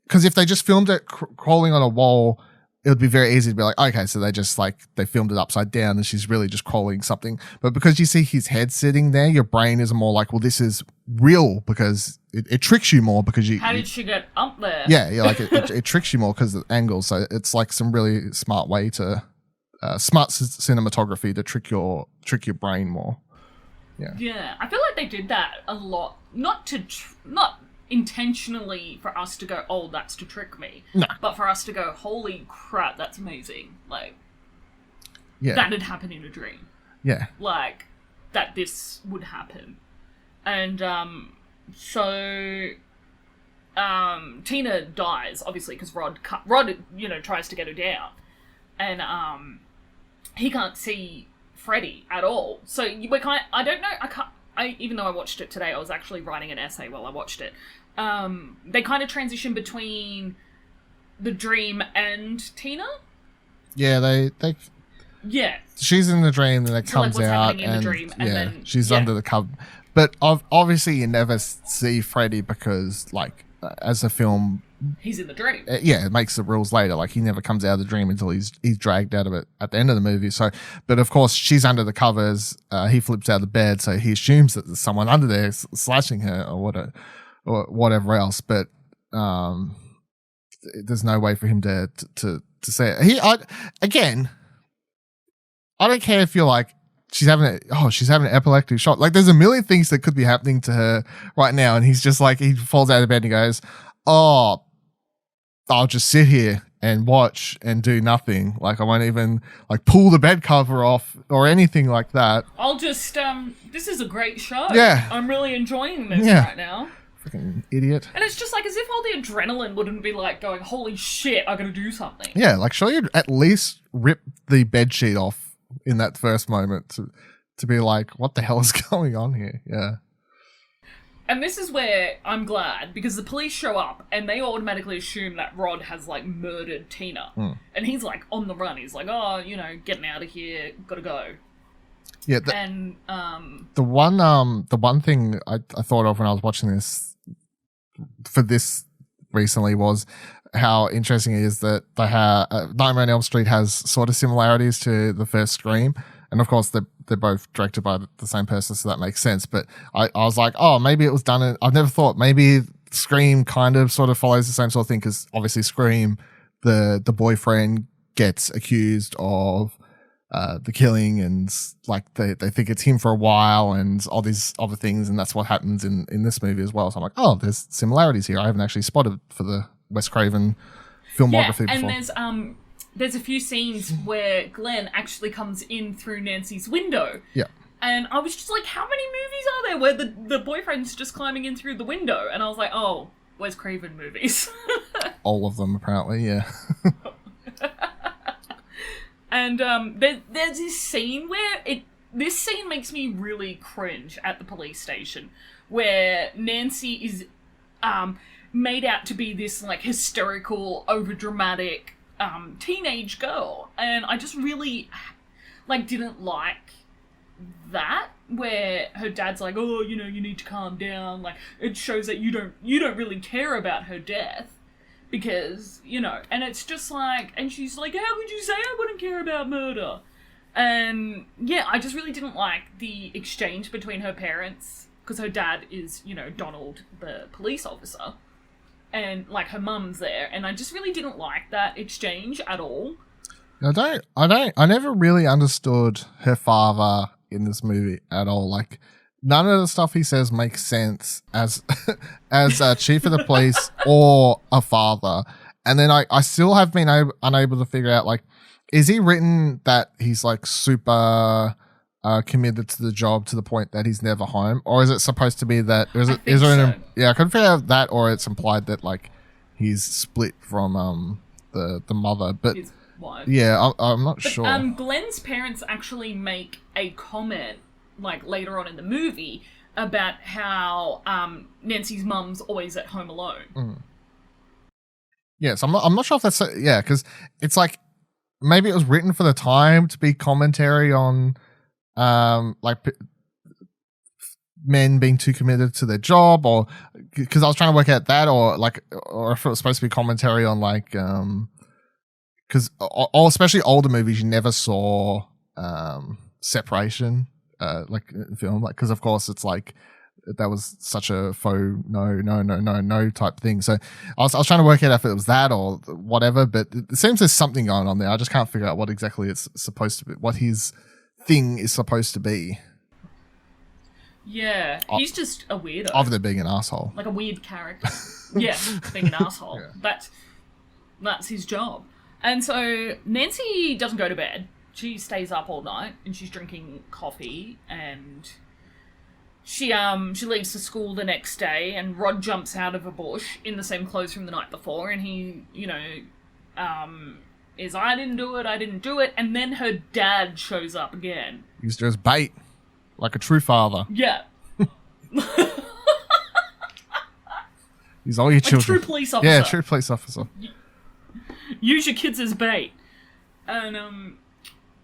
because if they just filmed it crawling on a wall, it would be very easy to be like, okay, so they filmed it upside down and she's really just crawling something. But because you see his head sitting there, your brain is more like, well, this is real because it tricks you more because how did she get up there? Yeah, like it tricks you more because of the angle. So it's like some really smart way to smart cinematography to trick your brain more. Yeah, I feel like they did that a lot, not intentionally for us to go, oh, that's to trick me, but for us to go, holy crap, that's amazing. Like, that had happened in a dream. Yeah, like that this would happen, and so Tina dies obviously because Rod tries to get her down, and he can't see Freddy at all. So even though I watched it today, I was actually writing an essay while I watched it. They kind of transition between the dream and Tina. Yeah, they. Yeah. She's in the dream, and it so comes like out, in the dream, and then she's under the cover. But obviously, you never see Freddy because, like, as the film. He's in the dream. It makes the rules later. Like he never comes out of the dream until he's dragged out of it at the end of the movie. So, but of course she's under the covers. He flips out of the bed, so he assumes that there's someone under there slashing her or whatever else. But there's no way for him to say it. I don't care if you're like she's having an epileptic shock. Like there's a million things that could be happening to her right now, and he's just like he falls out of bed and he goes, "Oh, I'll just sit here and watch and do nothing. Like I won't even like pull the bed cover off or anything like that. I'll just this is a great show. Yeah. I'm really enjoying this right now. Freaking idiot. And it's just like as if all the adrenaline wouldn't be like going, holy shit, I gotta do something. Yeah, like sure you'd at least rip the bed sheet off in that first moment to be like, what the hell is going on here? Yeah. And this is where I'm glad, because the police show up and they automatically assume that Rod has, like, murdered Tina. And he's, like, on the run. He's like, oh, you know, getting out of here, gotta go. Yeah, the one thing I thought of when I was watching this for this recently was how interesting it is that they have Nightmare on Elm Street has sort of similarities to the first Scream, and of course they're both directed by the same person, so that makes sense. But I was like, oh, maybe it was done. I've never thought maybe Scream kind of sort of follows the same sort of thing, because obviously Scream, the boyfriend gets accused of the killing, and like they think it's him for a while and all these other things, and that's what happens in this movie as well. So I'm like, oh, there's similarities here I haven't actually spotted for the Wes Craven filmography before. And there's a few scenes where Glenn actually comes in through Nancy's window. Yeah. And I was just like, how many movies are there where the boyfriend's just climbing in through the window? And I was like, oh, Wes Craven movies. All of them, apparently, yeah. And there's this scene where this scene makes me really cringe at the police station, where Nancy is made out to be this like hysterical, overdramatic teenage girl, and I just really like didn't like that, where her dad's like, oh, you know, you need to calm down. Like, it shows that you don't really care about her death. Because, you know, and it's just like, and she's like, how could you say I wouldn't care about murder? And yeah, I just really didn't like the exchange between her parents, because her dad is, you know, Donald, the police officer, and like her mum's there, and I just really didn't like that exchange at all. I never really understood her father in this movie at all. Like, none of the stuff he says makes sense as chief of the police or a father. And then I still have been unable to figure out, like, is he written that he's like super committed to the job to the point that he's never home, or is it supposed to be that? I couldn't figure out that, or it's implied that like he's split from the mother, but yeah, I'm not sure. Glenn's parents actually make a comment like later on in the movie about how Nancy's mum's always at home alone. Yes, I'm not sure if that's because it's like maybe it was written for the time to be commentary on men being too committed to their job, or because I was trying to work out that, or if it was supposed to be commentary on like because especially older movies you never saw separation. Like in film, like, because of course it's like that was such a faux no type thing. So I was trying to work out if it was that or whatever, but it seems there's something going on there. I just can't figure out what exactly it's supposed to be, what his thing is supposed to be. Yeah, he's just a weirdo. Other than being an asshole, like a weird character. Yeah, being an asshole. Yeah. That's his job. And so Nancy doesn't go to bed. She stays up all night and she's drinking coffee, and she leaves for school the next day, and Rod jumps out of a bush in the same clothes from the night before, and he, you know, is I didn't do it, and then her dad shows up again. Used her as bait, like a true father. Yeah. He's all your children. A true police officer. Yeah, true police officer. Use your kids as bait. And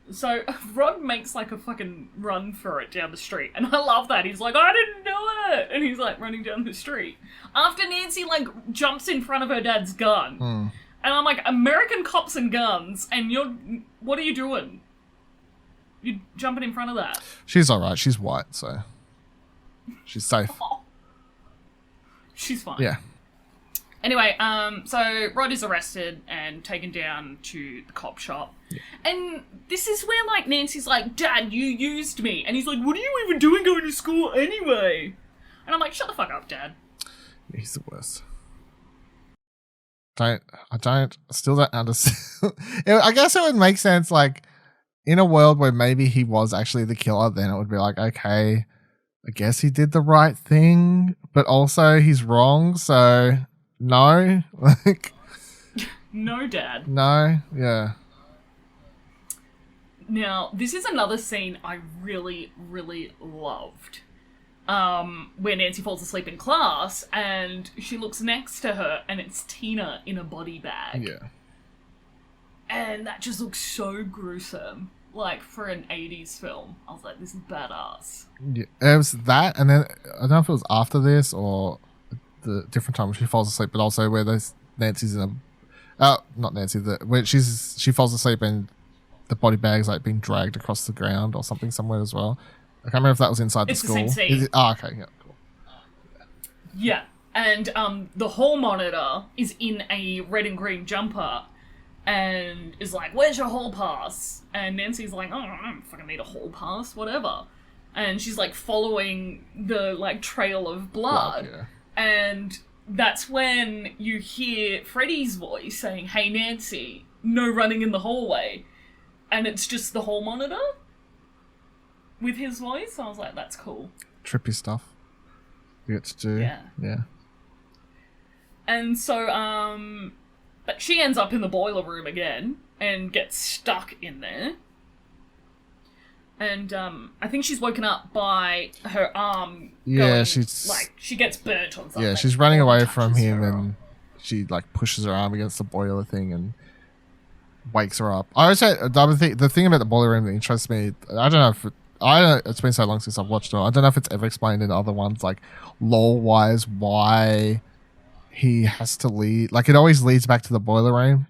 so Rod makes like a fucking run for it down the street, and I love that. He's like, I didn't do it, and he's like running down the street after Nancy like jumps in front of her dad's gun. And I'm like, American cops and guns, and what are you doing? You're jumping in front of that. She's all right. She's white, so she's safe. Oh. She's fine. Yeah. Anyway, so Rod is arrested and taken down to the cop shop. Yeah. And this is where, like, Nancy's like, Dad, you used me. And he's like, what are you even doing going to school anyway? And I'm like, shut the fuck up, Dad. Yeah, he's the worst. I still don't understand. I guess it would make sense, like, in a world where maybe he was actually the killer, then it would be like, okay, I guess he did the right thing, but also he's wrong, so no. Like, no, Dad. No, yeah. Now, this is another scene I really, really loved. where Nancy falls asleep in class, and she looks next to her, and it's Tina in a body bag. Yeah. And that just looks so gruesome. Like, for an 80s film. I was like, this is badass. Yeah, it was that, and then I don't know if it was after this or the different time when she falls asleep, but also where there's Nancy's in a not Nancy, where she falls asleep and the body bag's like being dragged across the ground or something somewhere as well. I can't remember if that was inside the school. It's the same scene. Okay, yeah, cool. Yeah, and the hall monitor is in a red and green jumper and is like, where's your hall pass? And Nancy's like, oh, I don't fucking need a hall pass, whatever. And she's like following the like trail of blood. Yeah. And that's when you hear Freddy's voice saying, hey Nancy, no running in the hallway. And it's just the hall monitor with his voice. I was like, that's cool. Trippy stuff you get to do. Yeah. And so, but she ends up in the boiler room again and gets stuck in there. And I think she's woken up by her arm going, she's like, she gets burnt on something. Yeah, she's running away from him and she like pushes her arm against the boiler thing and wakes her up. I always say the thing about the boiler room that interests me, I don't know it's been so long since I've watched it. I don't know if it's ever explained in other ones, like lore wise, why he has to lead. Like it always leads back to the boiler room.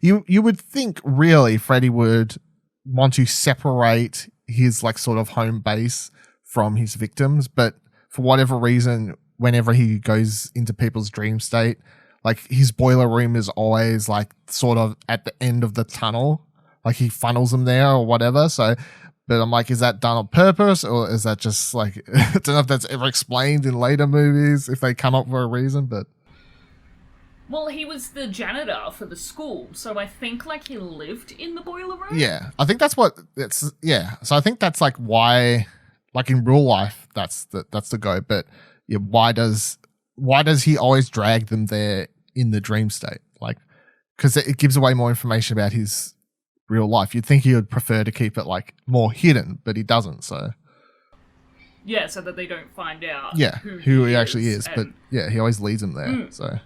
You would think really Freddy would want to separate his like sort of home base from his victims, but for whatever reason, whenever he goes into people's dream state, like his boiler room is always like sort of at the end of the tunnel, like he funnels them there or whatever. So, but I'm like, is that done on purpose or is that just like, I don't know if that's ever explained in later movies, if they come up for a reason, but. Well, he was the janitor for the school, so I think like he lived in the boiler room. Yeah, I think that's what it's. Yeah, so I think that's like why, like in real life, that's the go. But yeah, why does he always drag them there in the dream state? Like, because it gives away more information about his real life. You'd think he would prefer to keep it like more hidden, but he doesn't. So yeah, so that they don't find out. Yeah, who he actually is. But yeah, he always leads them there. So.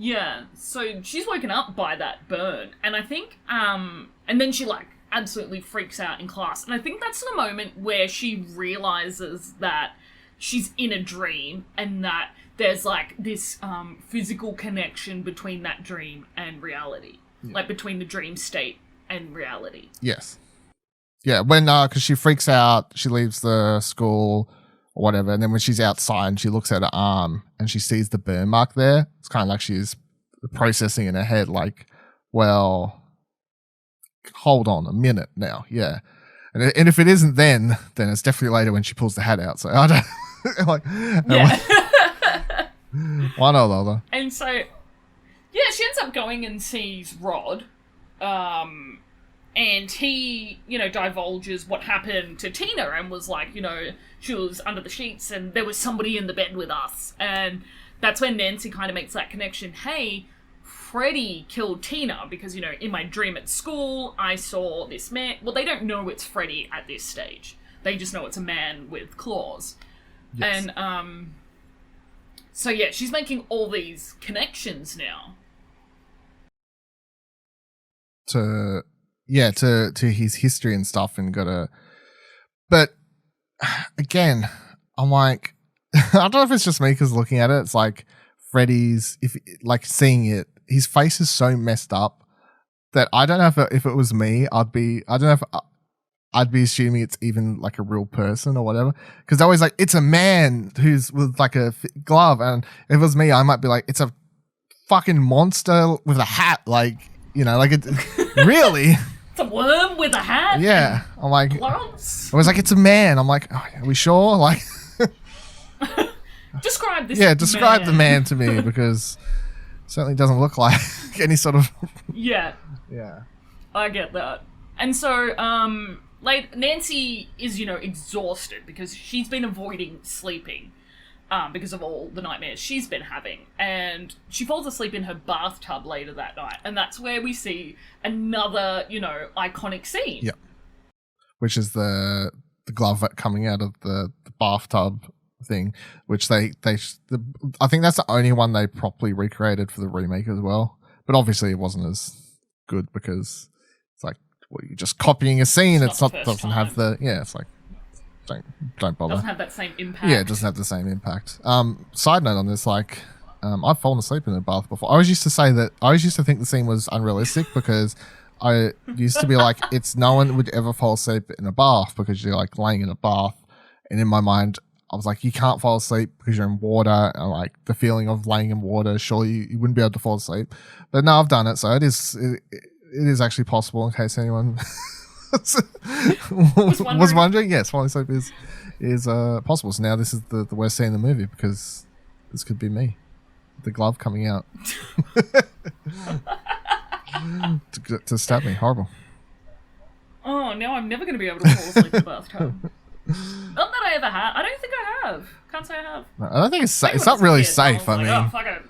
Yeah, so she's woken up by that burn, and I think, and then she, like, absolutely freaks out in class, and I think that's the moment where she realizes that she's in a dream, and that there's, like, this, physical connection between that dream and reality. Yeah. Like, between the dream state and reality. Yes. Yeah, when, because she freaks out, she leaves the school or whatever, and then when she's outside, she looks at her arm and she sees the burn mark there. It's kind of like she's processing in her head, like, well, hold on a minute now, yeah. And if it isn't then it's definitely later when she pulls the hat out. So I don't like, yeah. One or the other. And so, yeah, she ends up going and sees Rod, and he, divulges what happened to Tina and was like, she was under the sheets and there was somebody in the bed with us. And that's when Nancy kind of makes that connection. Hey, Freddy killed Tina because, in my dream at school, I saw this man. Well, they don't know it's Freddy at this stage. They just know it's a man with claws. Yes. And, so yeah, she's making all these connections now. To his history and stuff and but again, I'm like, I don't know if it's just me because looking at it, it's like Freddy's, seeing it, his face is so messed up that I don't know if it was me, I'd be assuming it's even like a real person or whatever. Because they're always like, it's a man who's with like a glove. And if it was me, I might be like, it's a fucking monster with a hat. Like, like it really. A worm with a hat. Yeah, I'm like, gloves. I was like, it's a man. I'm like, oh, are we sure? Like, describe this. Yeah, describe the man to me because it certainly doesn't look like any sort of. Yeah. Yeah. I get that, and so Nancy is exhausted because she's been avoiding sleeping. Because of all the nightmares she's been having. And she falls asleep in her bathtub later that night. And that's where we see another, iconic scene. Yeah. Which is the the glove coming out of the bathtub thing, which I think that's the only one they properly recreated for the remake as well. But obviously, it wasn't as good because it's like, well, you're just copying a scene. It's not doesn't have the It's like don't bother. Doesn't have that same impact. Yeah, it doesn't have the same impact. Side note on this, like, I've fallen asleep in a bath before. I always used to think the scene was unrealistic because I used to be like, no one would ever fall asleep in a bath because you're like laying in a bath. And in my mind, I was like, you can't fall asleep because you're in water. And like the feeling of laying in water, surely you wouldn't be able to fall asleep. But no, I've done it. So it is actually possible in case anyone was wondering. Yes, falling asleep is possible. So now this is the worst scene in the movie because this could be me. The glove coming out to stab me. Horrible. Oh, now I'm never going to be able to fall asleep in the bathtub. Not that I ever have. I don't think I have. Can't say I have. No, I don't think it's safe. It's not really safe. I mean, oh, fuck it.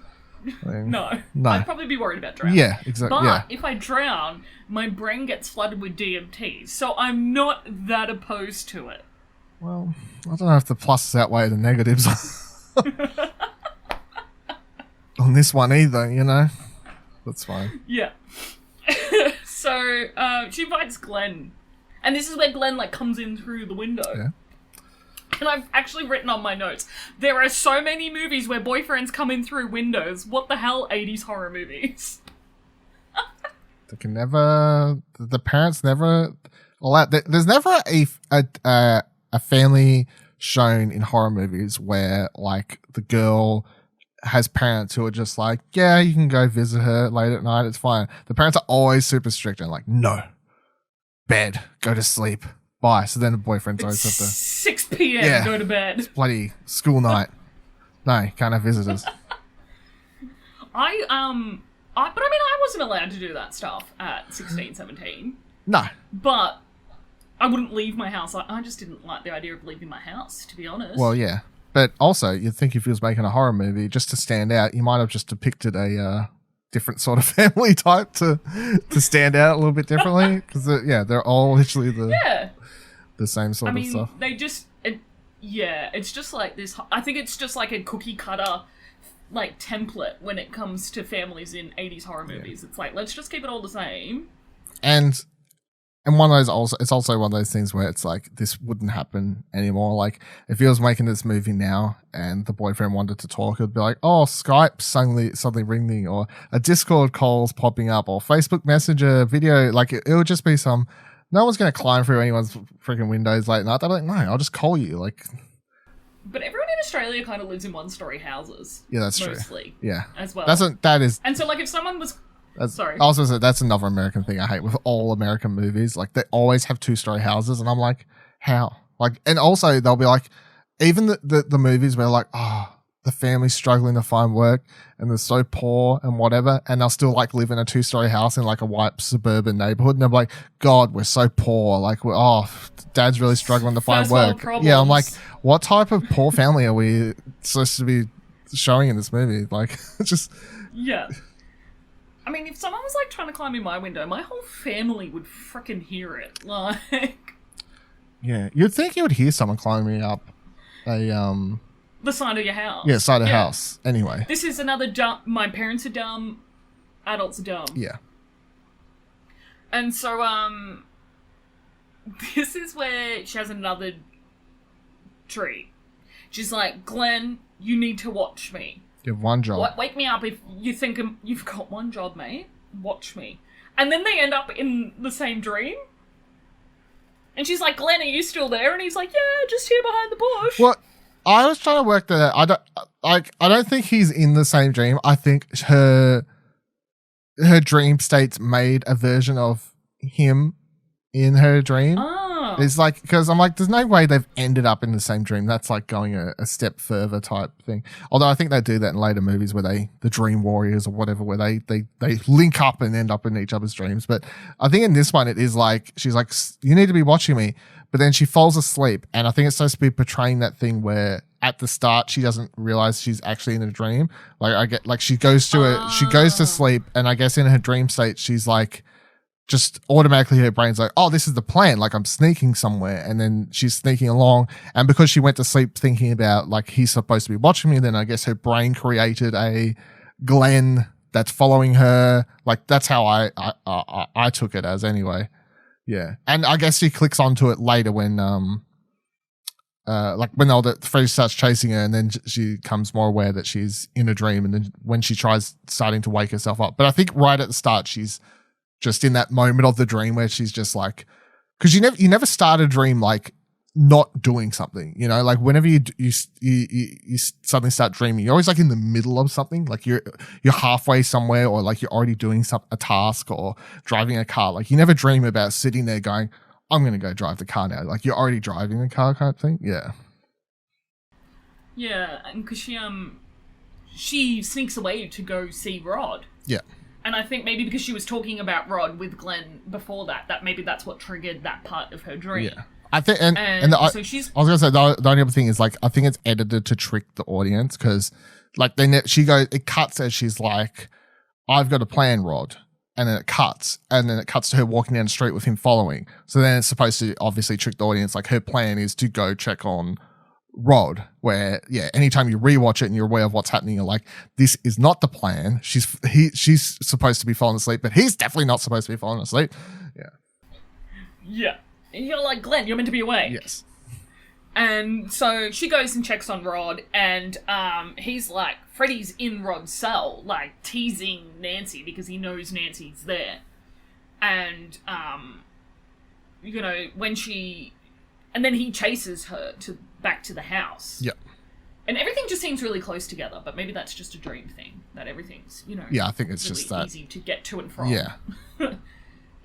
No. I'd probably be worried about drowning. Yeah, exactly. But if I drown, my brain gets flooded with DMT, so I'm not that opposed to it. Well, I don't know if the pluses outweigh the negatives on this one either, you know? That's fine. Yeah. So, she invites Glenn. And this is where Glenn, like, comes in through the window. Yeah. And I've actually written on my notes, there are so many movies where boyfriends come in through windows. What the hell, 80s horror movies? They can never... The parents never allow... There's never a family shown in horror movies where, like, the girl has parents who are just like, yeah, you can go visit her late at night, it's fine. The parents are always super strict and like, no. Bed. Go to sleep. Bye. So then the boyfriend's always have to... 6 p.m. Go to bed. It's bloody school night. No, can't have visitors. But I mean, I wasn't allowed to do that stuff at 16, 17. No. But I wouldn't leave my house. I just didn't like the idea of leaving my house, to be honest. Well, yeah. But also, you'd think if he was making a horror movie, just to stand out, you might have just depicted a different sort of family type to stand out a little bit differently. Because, they're all literally the same sort of stuff. They just... it's just like this... I think it's just like a cookie cutter like template when it comes to families in 80s horror movies. It's like, let's just keep it all the same. And one of those also, it's also one of those things where it's like, this wouldn't happen anymore. Like, if he was making this movie now and the boyfriend wanted to talk, it'd be like, oh, Skype suddenly ringing, or a Discord call's popping up, or Facebook Messenger video. Like, it would just be no one's going to climb through anyone's freaking windows late night. They're like, no, I'll just call you. Like, but everyone in Australia kind of lives in one-story houses. Yeah, that's mostly, true. Yeah. As well. That is. And so, like, if someone was... Sorry. I was going to say, that's another American thing I hate with all American movies. Like, they always have 2-story houses, and I'm like, how? Like, and also, they'll be like, even the movies where, like, the family's struggling to find work, and they're so poor and whatever, and they'll still, like, live in a 2-story house in, like, a white suburban neighborhood, and they're like, God, we're so poor. Like, Dad's really struggling to find work. Yeah, I'm like, what type of poor family are we supposed to be showing in this movie? Like, just... Yeah. I mean, if someone was, like, trying to climb in my window, my whole family would frickin' hear it. Like... Yeah, you'd think you would hear someone climbing up the side of your house. Yeah, side of the house. Anyway. This is another dumb... My parents are dumb. Adults are dumb. Yeah. And so, this is where she has another treat. She's like, Glenn, you need to watch me. You have one job. Wake me up if you think you've got one job, mate. Watch me. And then they end up in the same dream. And she's like, Glenn, are you still there? And he's like, yeah, just here behind the bush. Well, I was trying to work that out. I don't think he's in the same dream. I think her dream states made a version of him in her dream. Oh. It's like, because I'm like, there's no way they've ended up in the same dream. That's like going a step further type thing. Although I think they do that in later movies where the Dream Warriors or whatever, where they link up and end up in each other's dreams. But I think in this one, it is like, she's like, you need to be watching me. But then she falls asleep. And I think it's supposed to be portraying that thing where at the start, she doesn't realize she's actually in a dream. Like she goes to sleep. And I guess in her dream state, she's like just automatically her brain's like, oh, this is the plan. Like I'm sneaking somewhere. And then she's sneaking along. And because she went to sleep thinking about like, he's supposed to be watching me, then I guess her brain created a Glenn that's following her. Like that's how I took it as anyway. Yeah. And I guess she clicks onto it later when, like when Freddy starts chasing her and then she comes more aware that she's in a dream. And then when she tries starting to wake herself up. But I think right at the start, she's just in that moment of the dream where she's just like, because you never start a dream like not doing something, you know, like whenever you suddenly start dreaming, you're always like in the middle of something, like you're halfway somewhere, or like you're already doing a task or driving a car. Like you never dream about sitting there going, I'm going to go drive the car now. Like you're already driving the car kind of thing. Yeah. Yeah. And because she sneaks away to go see Rod. Yeah. And I think maybe because she was talking about Rod with Glenn before that maybe that's what triggered that part of her dream. Yeah. I think, so she's. I was gonna say the only other thing is like I think it's edited to trick the audience because, like, she goes, it cuts as she's like, "I've got a plan, Rod," and then it cuts to her walking down the street with him following. So then it's supposed to obviously trick the audience. Like her plan is to go check on Rod. Where anytime you rewatch it and you're aware of what's happening, you're like, this is not the plan. She's supposed to be falling asleep, but he's definitely not supposed to be falling asleep. Yeah. Yeah. And you're like, Glenn, you're meant to be awake. Yes. And so she goes and checks on Rod, and he's like, Freddy's in Rod's cell, like, teasing Nancy because he knows Nancy's there. And, you know, and then he chases her back to the house. Yep. And everything just seems really close together, but maybe that's just a dream thing, that everything's, you know, yeah, I think it's really just that easy to get to and from. Yeah.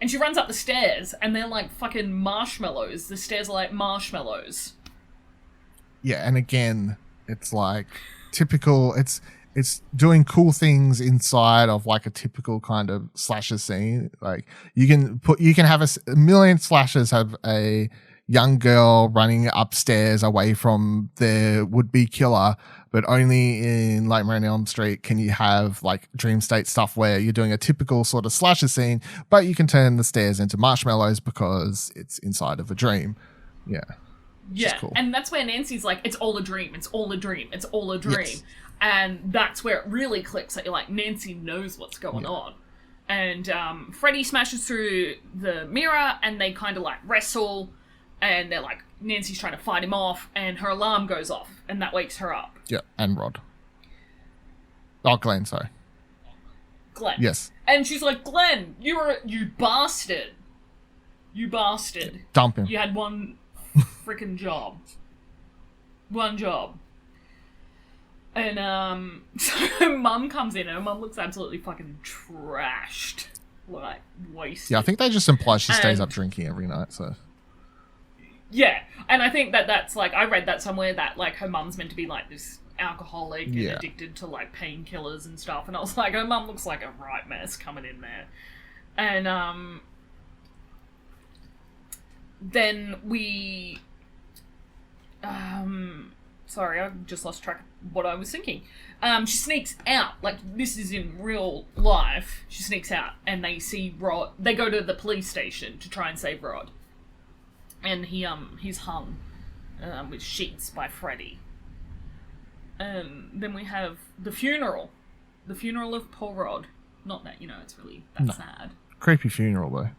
And she runs up the stairs, and they're like fucking marshmallows. The stairs are like marshmallows. Yeah, and again, it's like typical. It's doing cool things inside of like a typical kind of slasher scene. Like you can have a million slashers have a young girl running upstairs away from their would-be killer, but only in Nightmare on Elm Street can you have like dream state stuff where you're doing a typical sort of slasher scene, but you can turn the stairs into marshmallows because it's inside of a dream. Yeah. Yeah, cool. And that's where Nancy's like, it's all a dream, it's all a dream, it's all a dream. Yes. And that's where it really clicks that you're like, Nancy knows what's going on. And Freddy smashes through the mirror and they kind of like wrestle. And they're like, Nancy's trying to fight him off, and her alarm goes off, and that wakes her up. Yeah, and Rod. Oh, Glenn, sorry. Glenn. Yes. And she's like, Glenn, you bastard. You bastard. Dump him. You had one freaking job. One job. And, so Mum comes in, and her Mum looks absolutely fucking trashed. Like, wasted. Yeah, I think they just imply she stays up drinking every night, so... Yeah, and I think that's like, I read that somewhere that like her mum's meant to be like this alcoholic and addicted to like painkillers and stuff, and I was like, her mum looks like a right mess coming in there. And then we sorry, I just lost track of what I was thinking. She sneaks out, like this is in real life. She sneaks out and they see Rod. They go to the police station to try and save Rod. And he's hung with sheets by Freddy. Then we have the funeral of poor Rod. Not that, you know, it's really that sad. Creepy funeral though.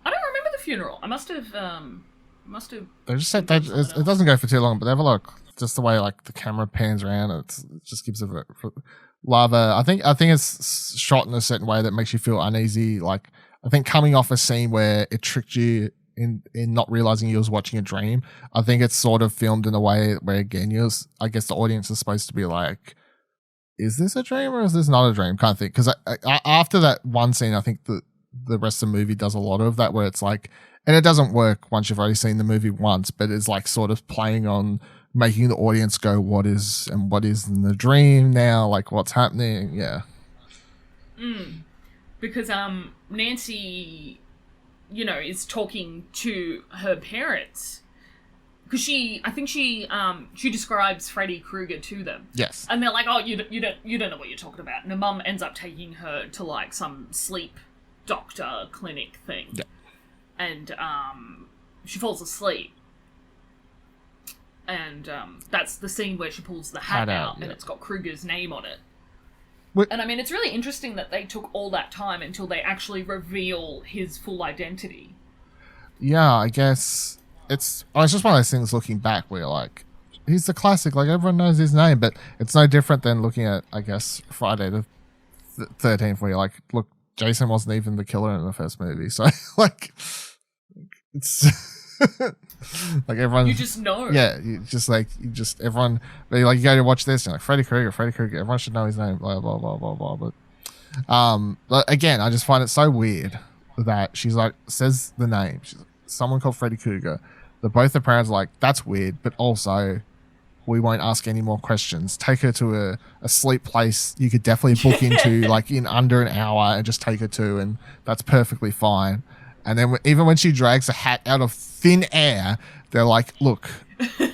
I don't remember the funeral. I must have. They just said that it doesn't go for too long, but they have a lot of, just the way like the camera pans around. It just gives it a lava. I think it's shot in a certain way that makes you feel uneasy. Like. I think coming off a scene where it tricked you in not realizing you was watching a dream, I think it's sort of filmed in a way where, again, I guess the audience is supposed to be like, is this a dream or is this not a dream kind of thing? Because after that one scene, I think the rest of the movie does a lot of that where it's like, and it doesn't work once you've already seen the movie once, but it's like sort of playing on making the audience go, what is in the dream now? Like what's happening? Yeah. Because Nancy, you know, is talking to her parents because she describes Freddy Krueger to them. Yes. And they're like, oh, you don't know what you're talking about. And her mum ends up taking her to like some sleep doctor clinic thing. Yeah. And she falls asleep. And that's the scene where she pulls the hat out, and it's got Kruger's name on it. And I mean, it's really interesting that they took all that time until they actually reveal his full identity. Yeah, I guess it's just one of those things looking back where, like, he's the classic, like, everyone knows his name, but it's no different than looking at, I guess, Friday the 13th, where you're like, look, Jason wasn't even the killer in the first movie, so, like, it's... like everyone, you just know. Yeah, everyone. Like, you go to watch this, and you're like Freddy Krueger. Everyone should know his name. Blah blah blah blah blah. But again, I just find it so weird that she's like says the name. She's like, someone called Freddy Krueger. Both the parents are like, that's weird, but also we won't ask any more questions. Take her to a sleep place you could definitely book into like in under an hour, and just take her to, and that's perfectly fine. And then even when she drags a hat out of thin air, they're like, look,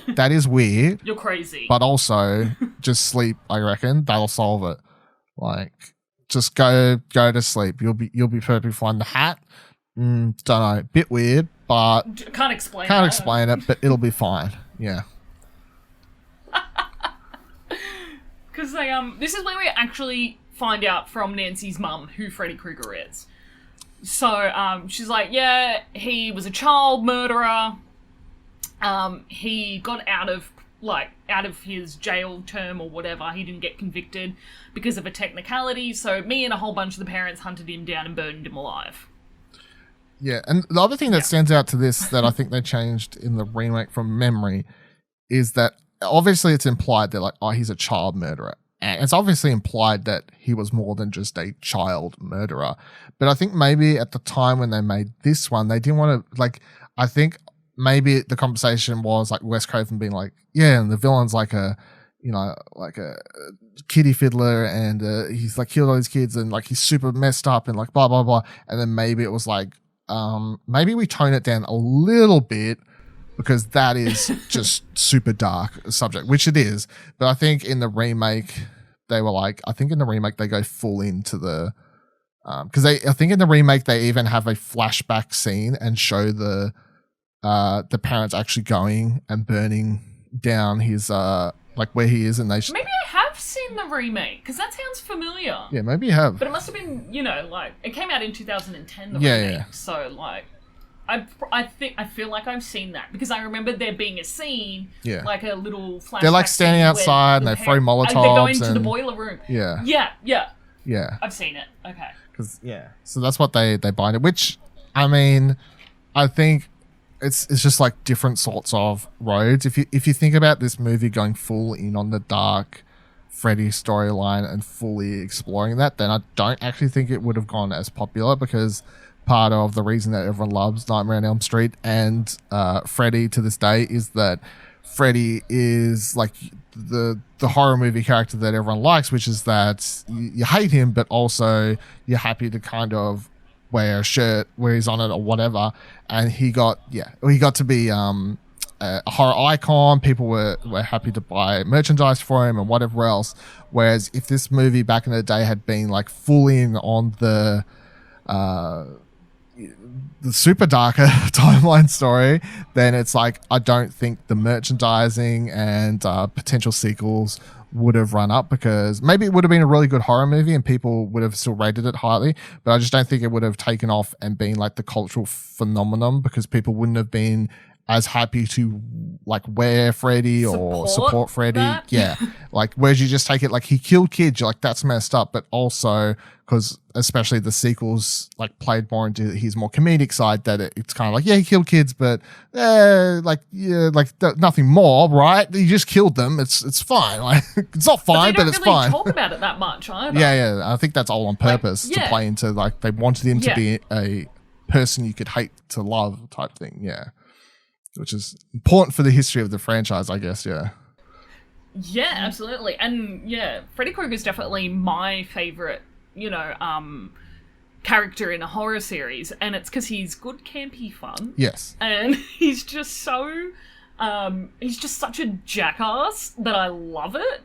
that is weird. You're crazy. But also, just sleep, I reckon. That'll solve it. Like, just go to sleep. You'll be perfectly fine. The hat, don't know, bit weird, but... Can't explain it, but it'll be fine. Yeah. Because this is where we actually find out from Nancy's mum who Freddy Krueger is. So, she's like, yeah, he was a child murderer. He got out of his jail term or whatever. He didn't get convicted because of a technicality. So me and a whole bunch of the parents hunted him down and burned him alive. Yeah, and the other thing that stands out to this that I think they changed in the remake from memory is that obviously it's implied that, like, oh, he's a child murderer. And it's obviously implied that he was more than just a child murderer. But I think maybe at the time when they made this one, they didn't want to, like, I think maybe the conversation was like Wes Craven being like, yeah, and the villain's like a kiddie fiddler, and he's like killed all these kids, and like he's super messed up, and like blah, blah, blah. And then maybe it was like, maybe we tone it down a little bit, because that is just super dark subject, which it is. But I think in the remake, they were like, they go full into the, because I think in the remake they even have a flashback scene and show the parents actually going and burning down his like where he is, and they maybe I have seen the remake, because that sounds familiar. Yeah, maybe you have. But it must have been, like, it came out in 2010. The remake, yeah. So like. I feel like I've seen that, because I remember there being a scene, like a little flashback. They're like standing outside and they throw Molotovs. They're going to the boiler room. Yeah. I've seen it. Okay. So that's what they bind it. Which, I mean, I think it's just like different sorts of roads. If you think about this movie going full in on the dark Freddy storyline and fully exploring that, then I don't actually think it would have gone as popular, because part of the reason that everyone loves Nightmare on Elm Street and Freddy to this day is that Freddy is like the horror movie character that everyone likes, which is that you hate him, but also you're happy to kind of wear a shirt where he's on it or whatever. And he got to be a horror icon. People were happy to buy merchandise for him and whatever else. Whereas if this movie back in the day had been like full in on the super darker timeline story, then it's like, I don't think the merchandising and potential sequels would have run up, because maybe it would have been a really good horror movie and people would have still rated it highly, but I just don't think it would have taken off and been like the cultural phenomenon, because people wouldn't have been as happy to like wear Freddy or support Freddy. That? Yeah. Like, whereas you just take it like he killed kids, you're like, that's messed up. But also, because especially the sequels like played more into his more comedic side, that it's kind of like, yeah, he killed kids, but nothing more, right? He just killed them. It's fine. Like, it's not fine, but it's really fine. Talk about it that much either. Yeah. I think that's all on purpose to play into, like, they wanted him to be a person you could hate to love type thing. Yeah. Which is important for the history of the franchise, I guess, yeah. Yeah, absolutely. And, Freddy Krueger's definitely my favourite, character in a horror series. And it's because he's good, campy fun. Yes. And he's just so... he's just such a jackass that I love it.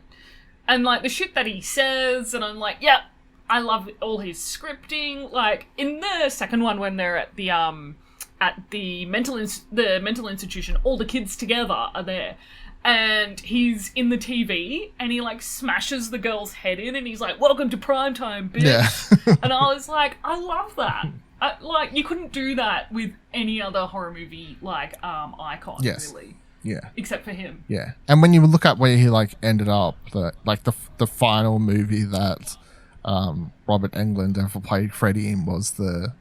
And, like, the shit that he says, and I'm like, yeah, I love all his scripting. Like in the second one, when they're at the mental institution, all the kids together are there, and he's in the TV, and he like smashes the girl's head in, and he's like, "Welcome to primetime, bitch." Yeah. And I was like, I love that. Like you couldn't do that with any other horror movie like icon, Yes. really. Yeah. Except for him. Yeah. And when you look at where he like ended up, the final movie that Robert Englund ever played Freddy in was the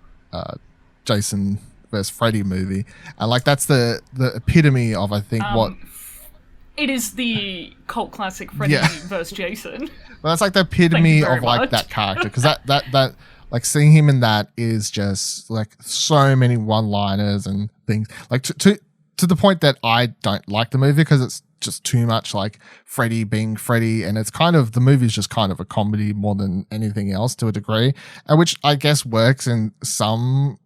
Jason vs. Freddy movie. And like that's the epitome of, I think, what it is, the cult classic Freddy vs. Jason. Well, that's like the epitome of like much. that character, because that like seeing him in that is just like so many one-liners and things, like to the point that I don't like the movie because it's just too much like Freddy being Freddy, and it's kind of, the movie's just kind of a comedy more than anything else to a degree, and which I guess works in some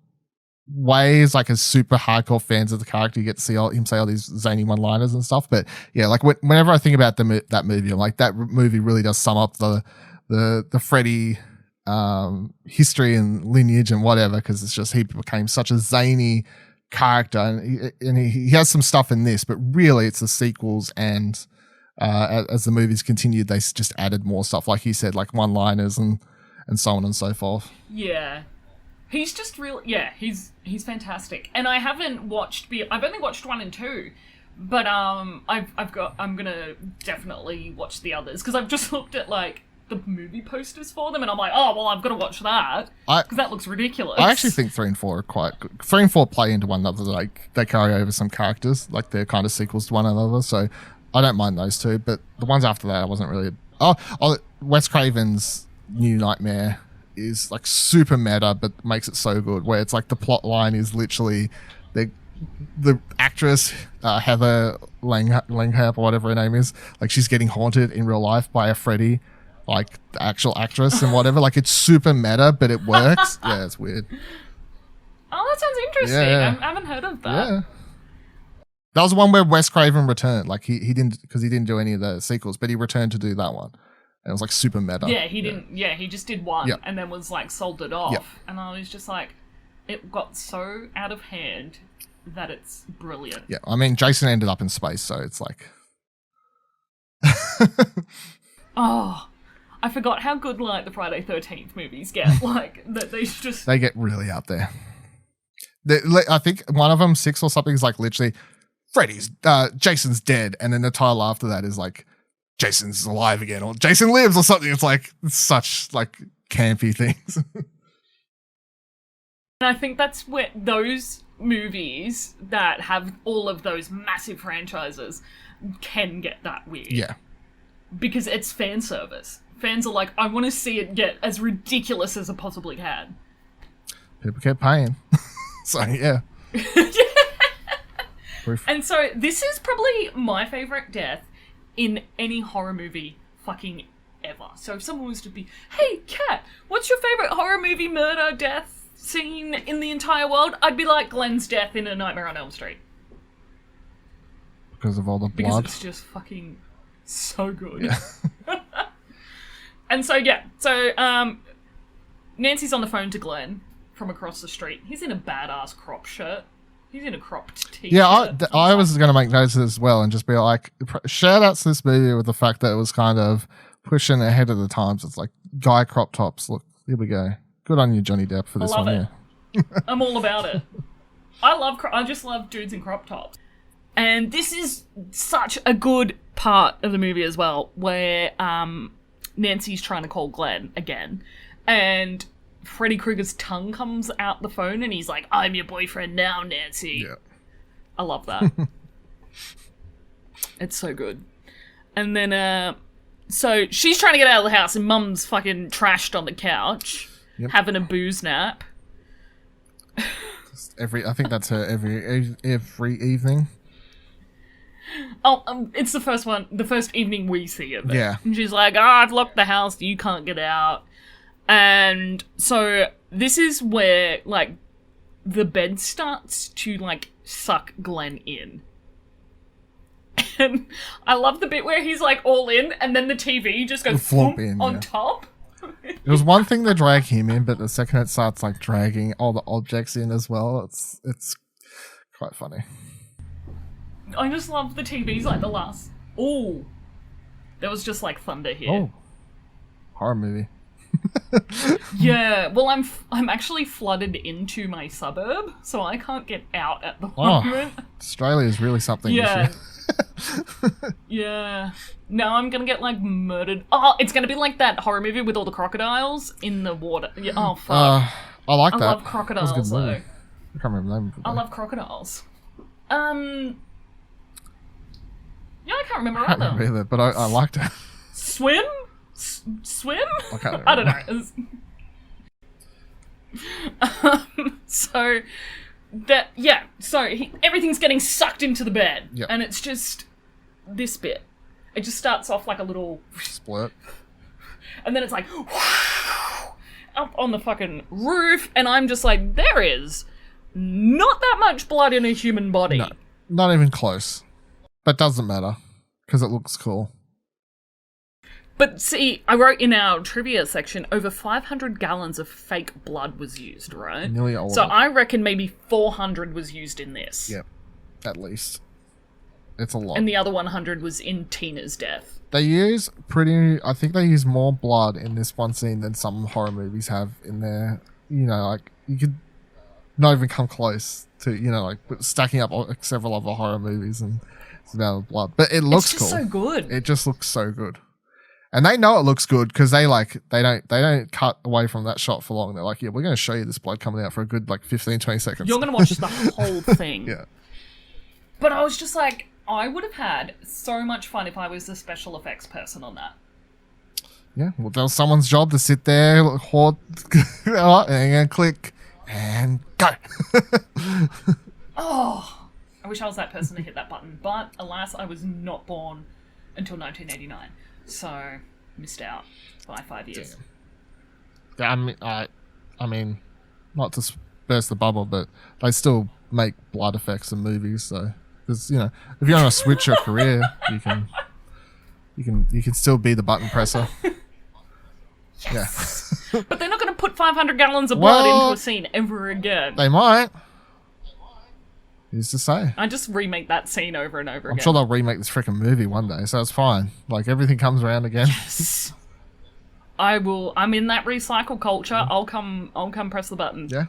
ways. Like as super hardcore fans of the character, you get to see him say all these zany one-liners and stuff. But yeah, like whenever I think about that movie, I'm like, that movie really does sum up the Freddy history and lineage and whatever, because it's just, he became such a zany character, and he has some stuff in this, but really it's the sequels, and as the movies continued, they just added more stuff, like you said, like one-liners and so on and so forth. Yeah. He's just he's fantastic. And I haven't watched I've only watched 1 and 2, but I'm gonna definitely watch the others, because I've just looked at like the movie posters for them, and I'm like, oh well, I've got to watch that because that looks ridiculous. I actually think 3 and 4 are quite good. 3 and 4 play into one another, like they carry over some characters, like they're kind of sequels to one another, so I don't mind those two. But the ones after that, I wasn't really. Wes Craven's New Nightmare is like super meta, but makes it so good, where it's like the plot line is literally the actress Heather Langhap or whatever her name is, like she's getting haunted in real life by a Freddy, like the actual actress and whatever. Like it's super meta, but it works. Yeah, it's weird. Oh, that sounds interesting. Yeah. I haven't heard of that. Yeah. That was the one where Wes Craven returned. Like he didn't, because he didn't do any of the sequels, but he returned to do that one. And it was like super meta. Yeah, he didn't. Yeah, he just did one, Yep. and then was like sold it off. Yep. And I was just like, it got so out of hand that it's brilliant. Yeah, I mean, Jason ended up in space, so it's like. Oh, I forgot how good like the Friday 13th movies get. Like that they just. They get really out there. I think one of them, 6 or something, is like literally Jason's dead, and then the title after that is like Jason's alive again, or Jason lives, or something. It's like such like campy things. And I think that's where those movies that have all of those massive franchises can get that weird. Yeah. Because it's fan service. Fans are like, I want to see it get as ridiculous as it possibly can. People kept paying. So, yeah. Proof. And so this is probably my favourite death in any horror movie fucking ever. So if someone was to be, hey, Kat, what's your favourite horror movie murder death scene in the entire world? I'd be like Glenn's death in A Nightmare on Elm Street. Because of all the Because blood. it's just fucking so good. Yeah. And so, Nancy's on the phone to Glenn from across the street. He's in a badass crop shirt. He's in a cropped t-shirt. Yeah, I was going to make notes of this as well and just be like, shout outs to this movie with the fact that it was kind of pushing ahead of the times. It's like guy crop tops. Look, here we go. Good on you, Johnny Depp, for this one. It. Yeah. I'm all about it. I just love dudes in crop tops. And this is such a good part of the movie as well, where Nancy's trying to call Glenn again, and Freddy Krueger's tongue comes out the phone, and he's like, "I'm your boyfriend now, Nancy." Yeah. I love that. It's so good. And then, so she's trying to get out of the house, and Mum's fucking trashed on the couch, having a booze nap. I think that's her every evening. Oh, it's the first evening we see of it. Yeah. And she's like, I've locked the house, you can't get out. And so this is where, like, the bed starts to, like, suck Glenn in. And I love the bit where he's, like, all in, and then the TV just goes Flop in, on yeah. top. It was one thing to drag him in, but the second it starts like dragging all the objects in as well, it's quite funny. I just love the TVs like the last. Oh, there was just like thunder here. Oh, horror movie. Yeah, well, I'm actually flooded into my suburb, so I can't get out at the moment. Australia is really something. Yeah. Yeah. Now I'm gonna get like murdered. Oh, it's gonna be like that horror movie with all the crocodiles in the water. Yeah, oh fuck. I like that. I love crocodiles That was a good though. movie. I can't remember the name of it. I love crocodiles. Yeah, I can't remember I can't either. remember either, but I liked it. Swim? Swim? I can't remember. I don't know. So that everything's getting sucked into the bed, Yep. and it's just this bit. It just starts off like a little, Split. and then it's like up on the fucking roof, and I'm just like, there is not that much blood in a human body. No, not even close. But doesn't matter because it looks cool. But see, I wrote in our trivia section, over 500 gallons of fake blood was used, right? Nearly all So of it. I reckon maybe 400 was used in this. Yep, at least. It's a lot. And the other 100 was in Tina's death. I think they use more blood in this one scene than some horror movies have in there. You know, like, you could not even come close to, you know, like, stacking up several other horror movies and it's the amount of blood. But it looks cool. It's just so good. It just looks so good. And they know it looks good because they don't cut away from that shot for long. They're like, yeah, we're going to show you this blood coming out for a good, like, 15, 20 seconds. You're going to watch the whole thing. Yeah. But I was just like, I would have had so much fun if I was the special effects person on that. Yeah, well, that was someone's job to sit there, hoard, and click, and go. Oh, I wish I was that person to hit that button. But alas, I was not born until 1989. So, missed out by 5 years. Damn. I mean, not to burst the bubble, but they still make blood effects in movies, so... Because, you know, if you want to switch your career, you can still be the button presser. Yes. Yeah. But they're not going to put 500 gallons of blood into a scene ever again. They might. Who's to say? I just remake that scene over and over again. I'm sure they'll remake this freaking movie one day, so it's fine. Like, everything comes around again. Yes. I will. I'm in that recycle culture. I'll come press the button. Yeah.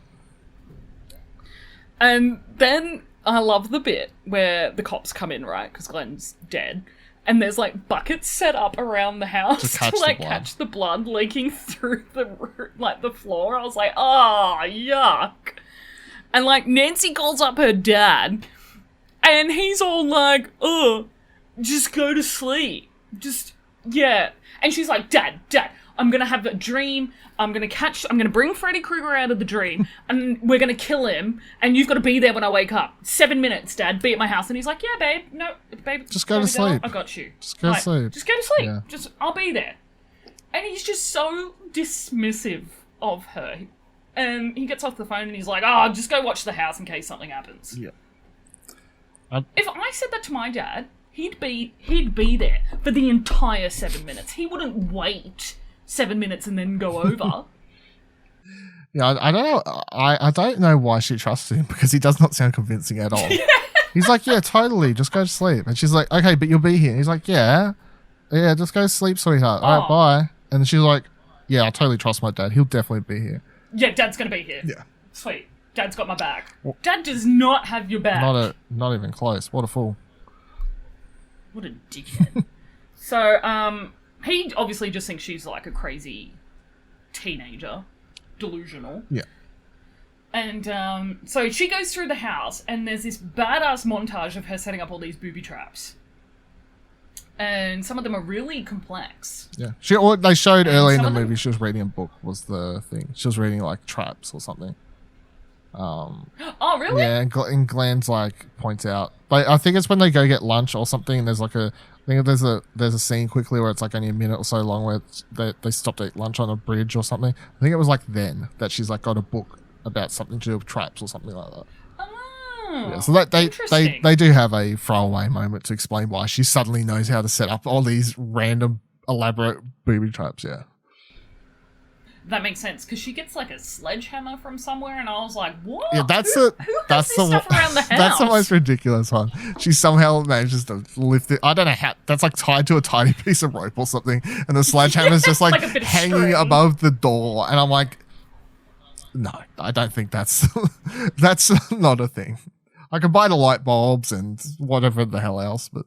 And then I love the bit where the cops come in, right? Because Glenn's dead. And there's, like, buckets set up around the house to catch the blood leaking through the floor. I was like, oh, yuck. And, like, Nancy calls up her dad. And he's all like, oh, just go to sleep. Yeah. And she's like, Dad, I'm going to have a dream. I'm going to bring Freddy Krueger out of the dream and we're going to kill him and you've got to be there when I wake up. 7 minutes, Dad, be at my house. And he's like, yeah, babe. No, babe. Just go to sleep. I got you. Just go to sleep. Just go to sleep. Yeah. I'll be there. And he's just so dismissive of her. And he gets off the phone and he's like, oh, just go watch the house in case something happens. Yeah. If I said that to my dad, he'd be there for the entire 7 minutes. He wouldn't wait 7 minutes and then go over. Yeah, I don't know. I don't know why she trusts him because he does not sound convincing at all. He's like, yeah, totally. Just go to sleep. And she's like, okay, but you'll be here. And he's like, yeah, just go to sleep, sweetheart. All right, bye. And she's like, yeah, I totally trust my dad. He'll definitely be here. Yeah, Dad's gonna be here. Yeah. Sweet. Dad's got my back. Well, Dad does not have your back. Not even close. What a fool. What a dickhead. So, he obviously just thinks she's like a crazy teenager. Delusional. Yeah. And, so she goes through the house and there's this badass montage of her setting up all these booby traps. And some of them are really complex. Yeah. They showed early in the movie she was reading a book was the thing. She was reading like traps or something. Oh, really? Yeah, and Glenn's like points out. But I think it's when they go get lunch or something and there's like I think there's a scene quickly where it's like only a minute or so long where they stopped to eat lunch on a bridge or something. I think it was like then that she's like got a book about something to do with traps or something like that. Oh, yeah, so that they do have a throwaway moment to explain why she suddenly knows how to set up all these random elaborate booby traps. Yeah. that makes sense because she gets like a sledgehammer from somewhere, and I was like, "What? Yeah, that's Who that's has this stuff around the house?" That's the most ridiculous one. She somehow manages to lift it. I don't know how. That's like tied to a tiny piece of rope or something, and the sledgehammer's just like, Like a bit of hanging string. above the door. And I'm like, no, I don't think that's that's not a thing. I can buy the light bulbs and whatever the hell else, but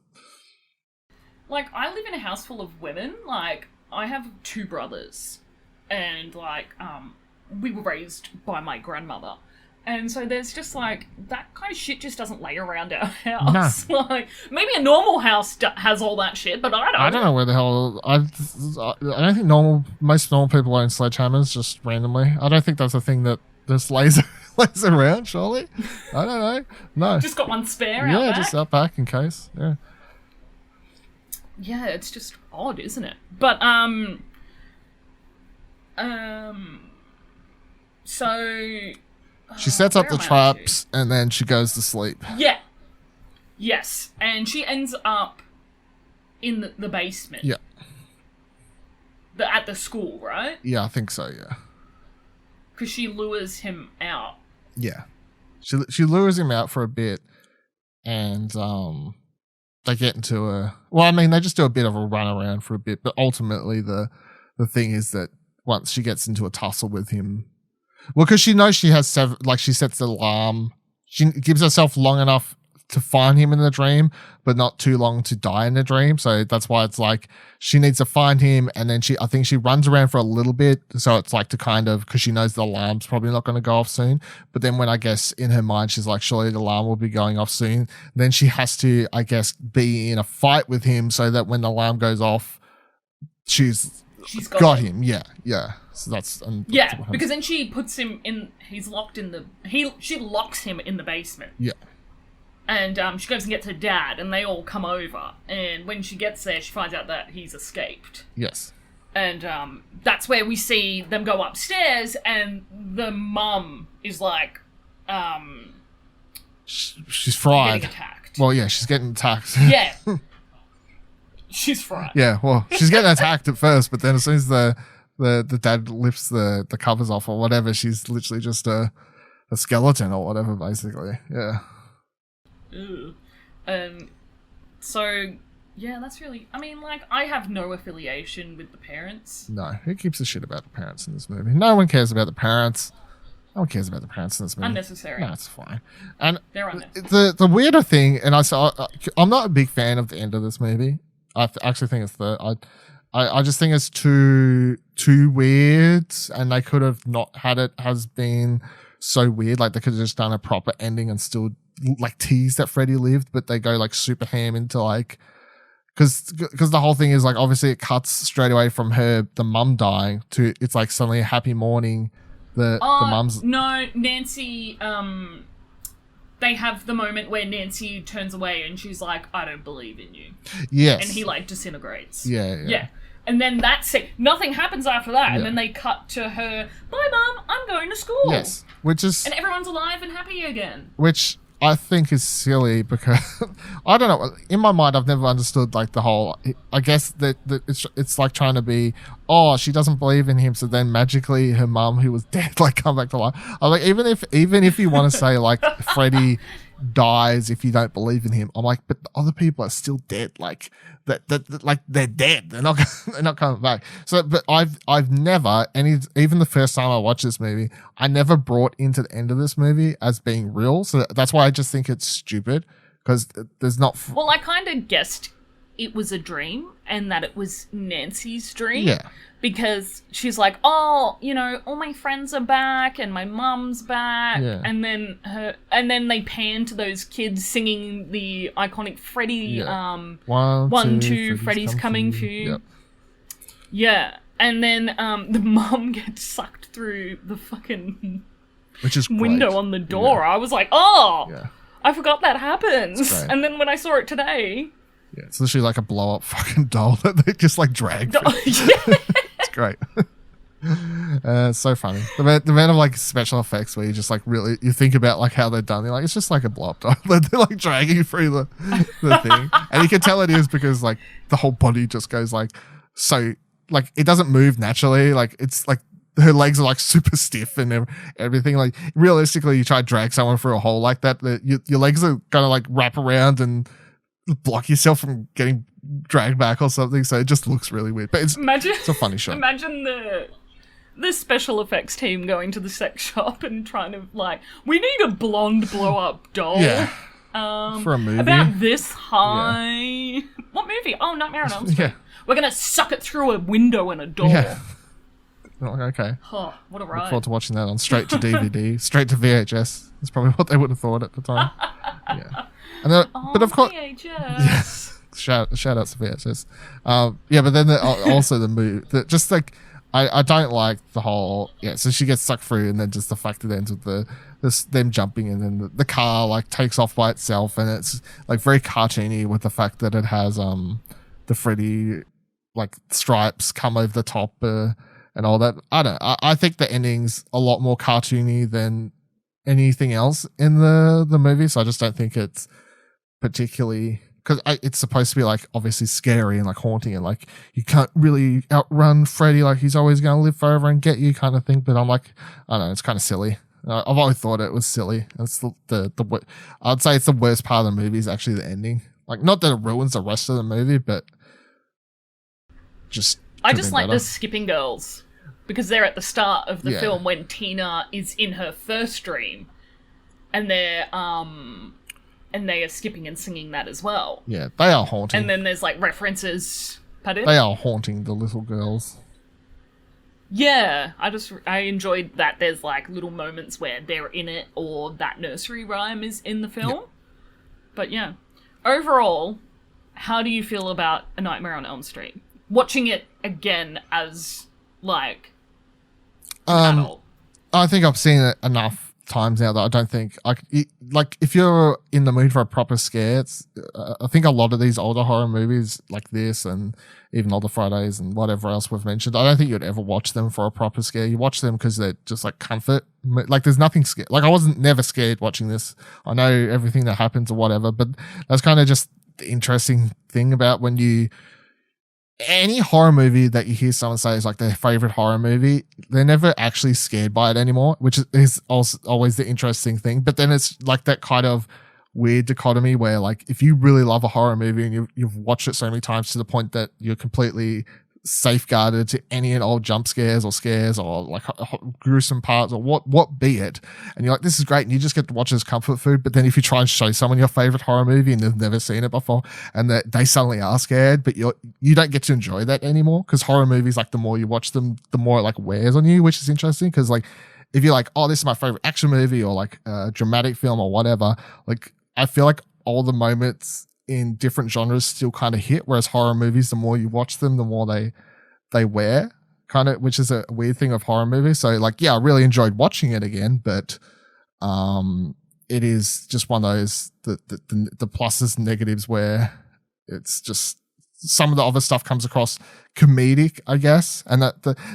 Like, I live in a house full of women. Like, I have 2 brothers. And, like, we were raised by my grandmother. And so there's just, like, that kind of shit just doesn't lay around our house. No. Like, maybe a normal house has all that shit, but I don't. I don't know where the hell... I don't think most normal people own sledgehammers just randomly. I don't think that's a thing that just lays around, surely. I don't know. No. Just got one spare out Yeah, back. just out back in case. Yeah. Yeah, it's just odd, isn't it? But, so... She sets up where the am I up to? traps and then she goes to sleep. Yeah. Yes. And she ends up in the basement. Yeah. At the school, right? Yeah, I think so, yeah. Because she lures him out. Yeah. She lures him out for a bit and they get into a... Well, I mean, they just do a bit of a run around for a bit, but ultimately the thing is that once she gets into a tussle with him... Well, because she knows she has she sets the alarm. She gives herself long enough to find him in the dream, but not too long to die in the dream. So that's why it's like she needs to find him, and then I think she runs around for a little bit. So it's like to kind of, because she knows the alarm's probably not going to go off soon. But then when I guess in her mind she's like, surely the alarm will be going off soon. Then she has to, I guess, be in a fight with him so that when the alarm goes off, she's got him. Yeah. So that's because then she puts him in. He's locked in the. She locks him in the basement. Yeah. And she goes and gets her dad, and they all come over. And when she gets there, she finds out that he's escaped. Yes. And that's where we see them go upstairs, and the mum is like, she's fried. Getting attacked. Well, yeah, she's getting attacked. Yeah. She's fried. Yeah, well, she's getting attacked at first, but then as soon as the dad lifts the covers off or whatever, she's literally just a skeleton or whatever, basically. Yeah. Ew. So, yeah, that's really... I mean, like, I have no affiliation with the parents. No, who gives a shit about the parents in this movie? No one cares about the parents. No one cares about the parents in this movie. Unnecessary. No, it's fine. And they're unnecessary. The weirder thing, and I'm not a big fan of the end of this movie. I actually think it's I just think it's too weird, and they could have not had it has been so weird. Like, they could have just done a proper ending and still like tease that Freddy lived, but they go like super ham into like, because the whole thing is like, obviously it cuts straight away from the mum dying to it's like suddenly a happy morning. The mum's Nancy. They have the moment where Nancy turns away and she's like, I don't believe in you. Yes. And he like disintegrates. Yeah. And then that's it. Nothing happens after that. Yeah. And then they cut to her, bye mum, I'm going to school. Yes. And everyone's alive and happy again. Which I think is silly because I don't know. In my mind, I've never understood like the whole. I guess that it's like trying to be. Oh, she doesn't believe in him, so then magically her mum, who was dead, like come back to life. I'm like, even if you want to say like Freddy dies if you don't believe in him, I'm like, but the other people are still dead. Like that like they're dead. They're not coming back. So, but I've never even the first time I watched this movie, I never brought into the end of this movie as being real. So that's why I just think it's stupid because there's not. Well, I kind of guessed it was a dream and that it was Nancy's dream. Yeah. Because she's like, oh, all my friends are back and my mum's back. Yeah. And then they pan to those kids singing the iconic Freddy, Yeah. 1, 2, Freddy's coming for you. Yep. Yeah. And then the mum gets sucked through the fucking Which is window great. on the door. Yeah. I was like, oh, yeah. I forgot that happens. And then when I saw it today... Yeah, it's literally like a blow-up fucking doll that they just like drag. Yeah. It's great. It's so funny. The amount of like special effects where you just like really you think about like how they're done. You're like, it's just like a blow-up doll that they're like dragging through the thing, and you can tell it is because like the whole body just goes like so like it doesn't move naturally. Like it's like her legs are like super stiff and everything. Like realistically, you try to drag someone through a hole like that, your legs are gonna like wrap around and block yourself from getting dragged back or something. So it just looks really weird. But it's a funny shot. Imagine the special effects team going to the sex shop and trying to like, we need a blonde blow up doll. Yeah. For a movie about this high. Yeah. What movie? Oh, Nightmare on Elm Street. Yeah. We're gonna suck it through a window and a door. Yeah. Okay. Oh, what a ride. Look forward to watching that on straight to DVD, straight to VHS. That's probably what they would have thought at the time. Yeah. And then, but of course, VHS. Yes. Shout outs to VHS. Yeah, but then also the movie, just like I don't like the whole so she gets sucked through, and then just the fact it ends with them jumping, and then the car like takes off by itself, and it's like very cartoony with the fact that it has the Freddy like stripes come over the top and all that. I think the ending's a lot more cartoony than anything else in the movie, so I just don't think it's particularly, because it's supposed to be like obviously scary and like haunting, and like you can't really outrun Freddy, like he's always going to live forever and get you kind of thing. But I'm like, I don't know, it's kind of silly. I've always thought it was silly. It's the I'd say it's the worst part of the movie is actually the ending. Like, not that it ruins the rest of the movie, but just I just like the skipping girls, because they're at the start of the film when Tina is in her first dream, and they are skipping and singing that as well. Yeah, they are haunting. And then there's like references. Pardon? They are haunting the little girls. Yeah, I enjoyed that there's like little moments where they're in it, or that nursery rhyme is in the film. Yep. But yeah, overall, how do you feel about A Nightmare on Elm Street? Watching it again as like an adult. I think I've seen it enough times now that I don't think like if you're in the mood for a proper scare, I think a lot of these older horror movies like this, and even older Fridays and whatever else we've mentioned, I don't think you'd ever watch them for a proper scare. You watch them because they're just like comfort. Like there's nothing scared. Like I wasn't never scared watching this. I know everything that happens or whatever, but that's kind of just the interesting thing about when any horror movie that you hear someone say is like their favorite horror movie, they're never actually scared by it anymore, which is also always the interesting thing. But then it's like that kind of weird dichotomy where like if you really love a horror movie and you've watched it so many times to the point that you're completely safeguarded to any and all jump scares or like gruesome parts or what be it, and you're like, this is great, and you just get to watch it as comfort food. But then if you try and show someone your favorite horror movie and they've never seen it before, and they suddenly are scared, but you don't get to enjoy that anymore, because horror movies, like the more you watch them, the more it like wears on you, which is interesting. Because like if you're like, oh, this is my favorite action movie or like a dramatic film or whatever, like I feel like all the moments in different genres still kind of hit, whereas horror movies, the more you watch them, the more they wear, kind of, which is a weird thing of horror movies. So like, yeah, I really enjoyed watching it again, but it is just one of those the pluses and negatives where it's just some of the other stuff comes across comedic, I guess, and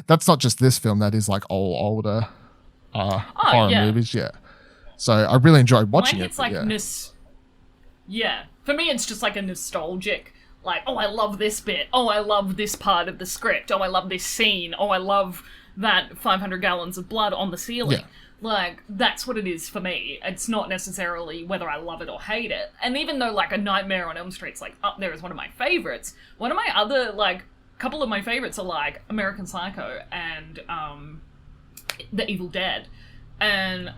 that's not just this film, that is like older horror movies. Yeah, so I really enjoyed watching it. It's like yeah. For me, it's just like a nostalgic, like, oh, I love this bit. Oh, I love this part of the script. Oh, I love this scene. Oh, I love that 500 gallons of blood on the ceiling. Yeah. Like, that's what it is for me. It's not necessarily whether I love it or hate it. And even though, like, A Nightmare on Elm Street's, like, up there as one of my favorites, one of my other, like, couple of my favorites are, like, American Psycho and The Evil Dead. And,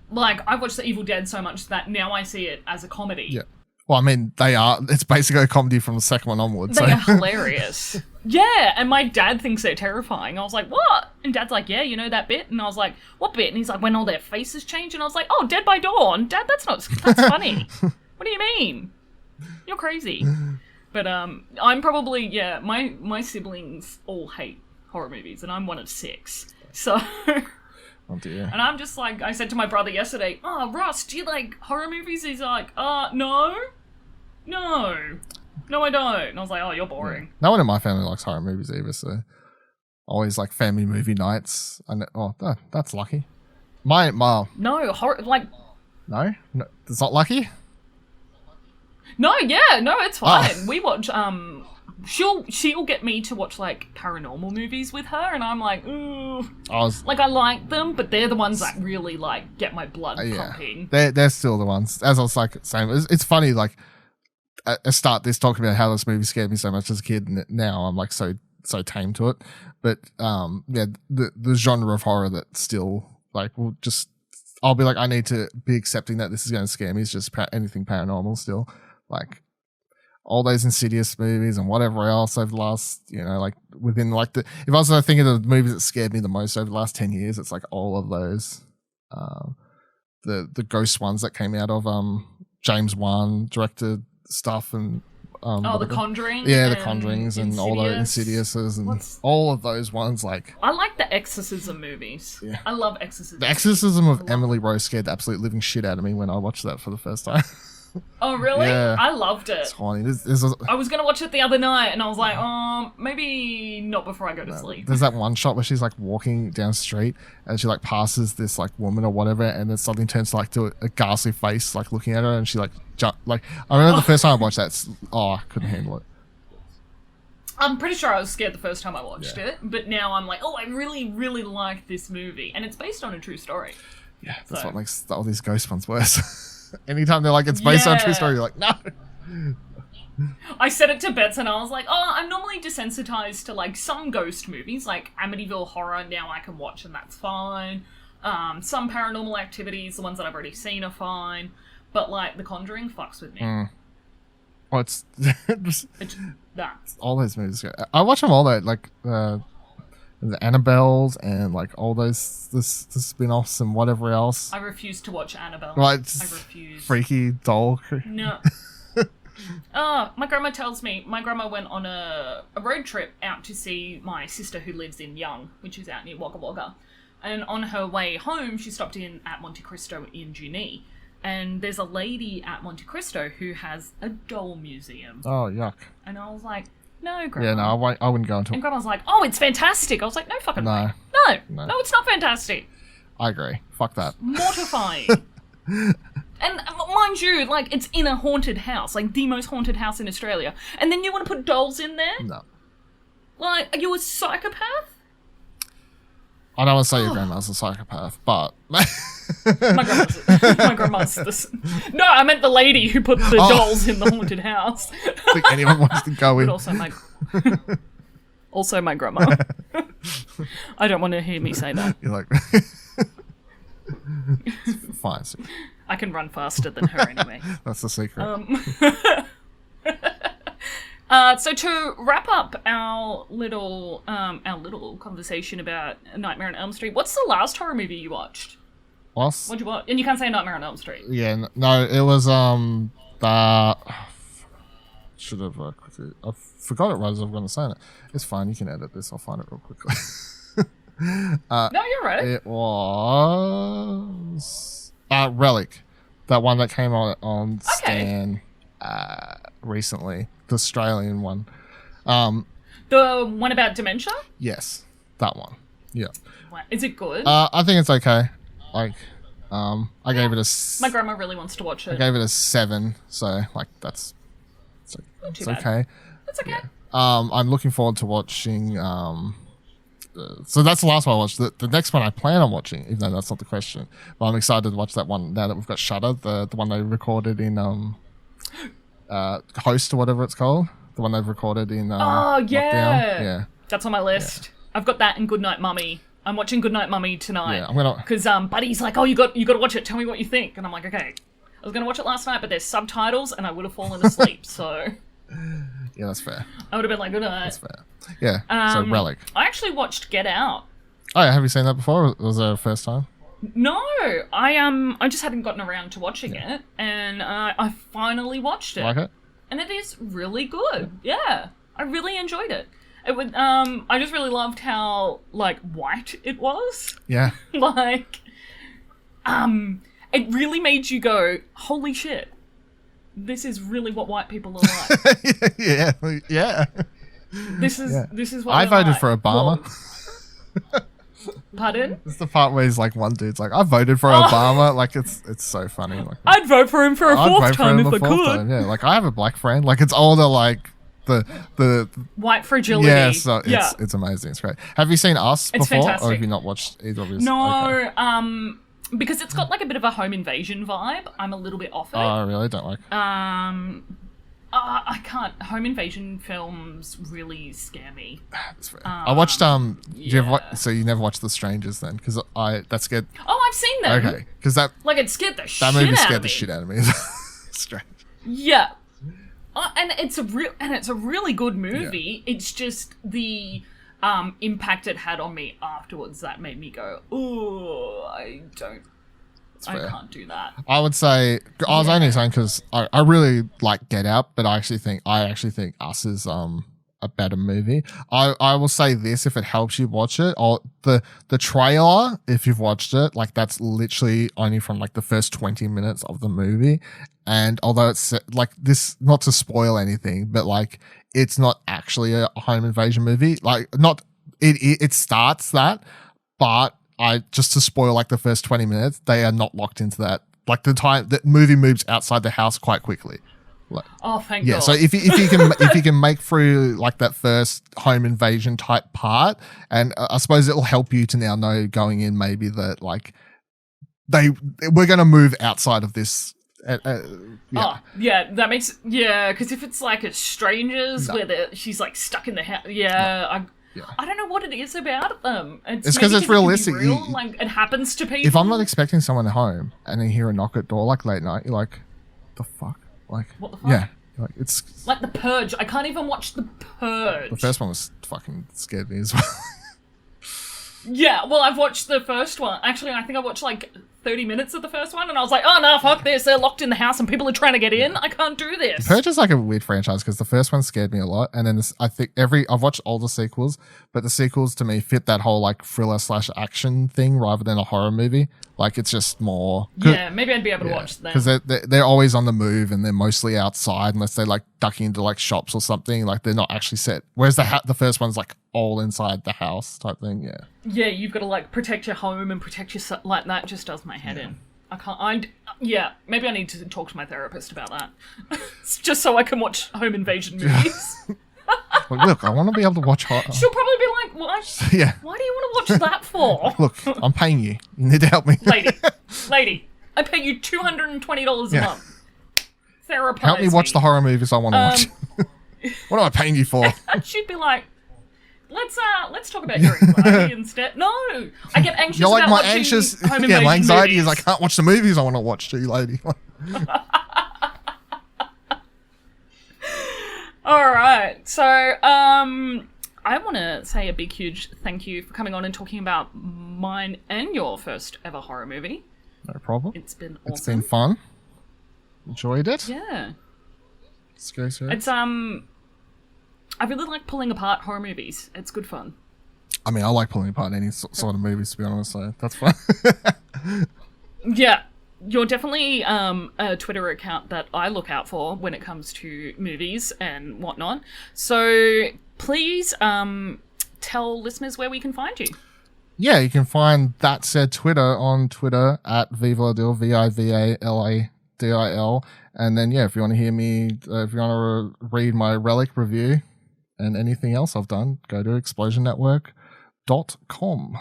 like, I've watched The Evil Dead so much that now I see it as a comedy. Yeah. Well, I mean, it's basically a comedy from the second one onwards. They are hilarious. Yeah, and my dad thinks they're terrifying. I was like, what? And Dad's like, yeah, you know that bit? And I was like, what bit? And he's like, when all their faces change. And I was like, oh, Dead by Dawn. Dad, that's funny. What do you mean? You're crazy. But I'm probably, my siblings all hate horror movies, and I'm one of 6. So... Oh dear. And I'm just like, I said to my brother yesterday, oh, Ross, do you like horror movies? He's like, no, I don't. And I was like, oh, you're boring. Yeah. No one in my family likes horror movies either, so always like family movie nights. That's lucky. No, horror, like... No, it's not lucky? No, yeah, no, it's fine. We watch, she'll get me to watch like paranormal movies with her, and I'm like, ooh, I like them, but they're the ones that really like get my blood pumping. They're still the ones. As I was like saying, it's funny. Like I start this talking about how this movie scared me so much as a kid, and now I'm like so tame to it. But the genre of horror that still like will just. I'll be like, I need to be accepting that this is going to scare me. It's just anything paranormal still. Like, all those Insidious movies and whatever else over the last, like, within, like, if I was to think of the movies that scared me the most over the last 10 years, it's like all of those. The ghost ones that came out of James Wan directed stuff and... The Conjuring? Yeah, the Conjurings and all the Insidiouses and all of those ones. Like, I like the Exorcism movies. Yeah. I love Exorcism. The Exorcism of Emily Rose scared the absolute living shit out of me when I watched that for the first time. Oh, really? Yeah. I loved it. It's funny. I was going to watch it the other night and I was like, maybe not before I go to sleep. There's that one shot where she's like walking down the street and she like passes this like woman or whatever and then suddenly turns like to a ghastly face like looking at her and she like I remember the first time I watched that, I couldn't handle it. I'm pretty sure I was scared the first time I watched it, but now I'm like, I really, really like this movie. And it's based on a true story. Yeah, that's what makes all these ghost ones worse. Anytime they're like, it's based on a true story, you're like, no. I said it to Bets and I was like, I'm normally desensitized to like some ghost movies, like Amityville Horror, now I can watch and that's fine. Some Paranormal Activities, the ones that I've already seen are fine. But like The Conjuring fucks with me. Well, it's that. All those movies. I watch them all though, like the Annabelles and like all those the spin-offs and whatever else. I refuse to watch Annabelle. Like, I refuse. Freaky doll. No. My grandma tells me my grandma went on a road trip out to see my sister who lives in Young, which is out near Wagga Wagga. And on her way home, she stopped in at Monte Cristo in Junee. And there's a lady at Monte Cristo who has a doll museum. Oh, yuck. And I was like, no, Grandma. Yeah, no, I wouldn't go into it. And Grandma's like, it's fantastic. I was like, no fucking way. No, it's not fantastic. I agree. Fuck that. Mortifying. And mind you, like, it's in a haunted house, like the most haunted house in Australia. And then you want to put dolls in there? No. Like, are you a psychopath? I don't want to say your grandma's a psychopath, but... my grandma's this... No, I meant the lady who put the dolls in the haunted house. I think anyone wants to go in. But also my grandma. I don't want to hear me say that. You're like... Fine. I can run faster than her anyway. That's the secret. So to wrap up our little conversation about Nightmare on Elm Street, what's the last horror movie you watched? What'd you watch? And you can't say Nightmare on Elm Street. Yeah, no, it was should have quickly. I forgot it right as I'm going to say it. It's fine. You can edit this. I'll find it real quickly. No, you're right. It was Relic, that one that came on Stan recently. The Australian one. The one about dementia? Yes, that one. Yeah. Is it good? I think it's okay. Like, I gave it a... My grandma really wants to watch it. I gave it a 7, so, like, it's okay. It's okay. Yeah. I'm looking forward to watching... so that's the last one I watched. The next one I plan on watching, even though that's not the question. But I'm excited to watch that one now that we've got Shudder, the one they recorded in... Host or whatever it's called, the one they've recorded in Lockdown. Yeah, that's on my list. Yeah. I've got that and Goodnight Mummy. I'm watching Goodnight Mummy tonight. Yeah, I'm gonna, because Buddy's like, you got to watch it, tell me what you think. And I'm like, okay. I was gonna watch it last night, but there's subtitles and I would have fallen asleep. So yeah, that's fair. I would have been like, good night. That's fair. Yeah. So Relic. I actually watched Get Out. Oh yeah, have you seen that before? Was that a first time? No, I just hadn't gotten around to watching it, and I finally watched it. Like it? And it is really good. Yeah, I really enjoyed it. It would. I just really loved how like white it was. Yeah. Like, it really made you go, holy shit, this is really what white people are like. yeah. This is what I voted like. for Obama. Pardon? It's the part where he's like, one dude's like, I voted for Obama. Like, it's so funny. Like, I'd vote for him for a fourth time if I could. Yeah, like, I have a black friend. Like, it's all the the White fragility. yeah, so it's amazing. It's great. Have you seen Us It's before, fantastic. or have you not watched either of these? No, Okay. because it's got like a bit of a home invasion vibe. I'm a little bit off it. Oh, I really don't like. I can't. Home invasion films really scare me. That's fair. I watched you ever yeah. so you never watched The Strangers then, because that scared. Oh, I've seen them. Okay, because that Like, it scared the shit movie out scared of the me. shit out of me. Strange. Yeah. And it's a really good movie. Yeah. It's just the impact it had on me afterwards that made me go, "Ooh, I can't do that." I would say I was only saying because I really like Get Out, but I actually think Us is a better movie. I will say this, if it helps you watch it, or the trailer, if you've watched it, like that's literally only from like the first 20 minutes of the movie. And although it's like this, not to spoil anything, but like it's not actually a home invasion movie. Like it starts that, but just to spoil like the first 20 minutes, they are not locked into that. Like the movie moves outside the house quite quickly. Like, oh, thank God. So if you can make through like that first home invasion type part, and I suppose it'll help you to now know going in maybe that like we're going to move outside of this. Oh, yeah, that makes because if it's like a strangers where she's like stuck in the house, I don't know what it is about them. It's because it's realistic. Real, like it happens to people. If I'm not expecting someone at home and then hear a knock at door like late night, you're like, the fuck? Like, what the fuck? Yeah, like it's like The Purge. I can't even watch The Purge. The first one was fucking scared me as well. Yeah, well, I've watched the first one. Actually, I think I watched like 30 minute of the first one, and I was like, oh no, fuck this. They're locked in the house and people are trying to get in. I can't do this. Purge is like a weird franchise because the first one scared me a lot, and then I think I've watched all the sequels, but the sequels to me fit that whole like thriller/action thing rather than a horror movie. Like it's just more. Yeah, maybe I'd be able to watch them because they're always on the move and they're mostly outside unless they're like ducking into like shops or something. Like they're not actually set. Whereas the first one's like all inside the house type thing. Yeah. Yeah, you've got to like protect your home and protect your like that. Just does my head in. I can't. Maybe I need to talk to my therapist about that, just so I can watch home invasion movies. Like, look, I want to be able to watch horror. She'll probably be like, "Why? Yeah. Why do you want to watch that for?" Look, I'm paying you. You need to help me, lady. I pay you $220 a month. Therapize help me watch the horror movies I want to watch. What am I paying you for? She'd be like, let's talk about your anxiety instead. No, I get anxious. You're like about my watching anxious. home Yeah, my invasion anxiety movies. is I can't watch the movies I want to watch. Too, lady. All right, so I want to say a big, huge thank you for coming on and talking about mine and your first ever horror movie. No problem. It's been awesome. It's been fun. Enjoyed it. Yeah. Let's go through. It's I really like pulling apart horror movies. It's good fun. I mean, I like pulling apart any sort of movies, to be honest. So that's fun. Yeah. You're definitely a Twitter account that I look out for when it comes to movies and whatnot. So please tell listeners where we can find you. Yeah, you can find That Said Twitter on Twitter at Vivaladil, Vivaladil. And then, if you want to hear me, if you want to read my Relic review and anything else I've done, go to explosionnetwork.com.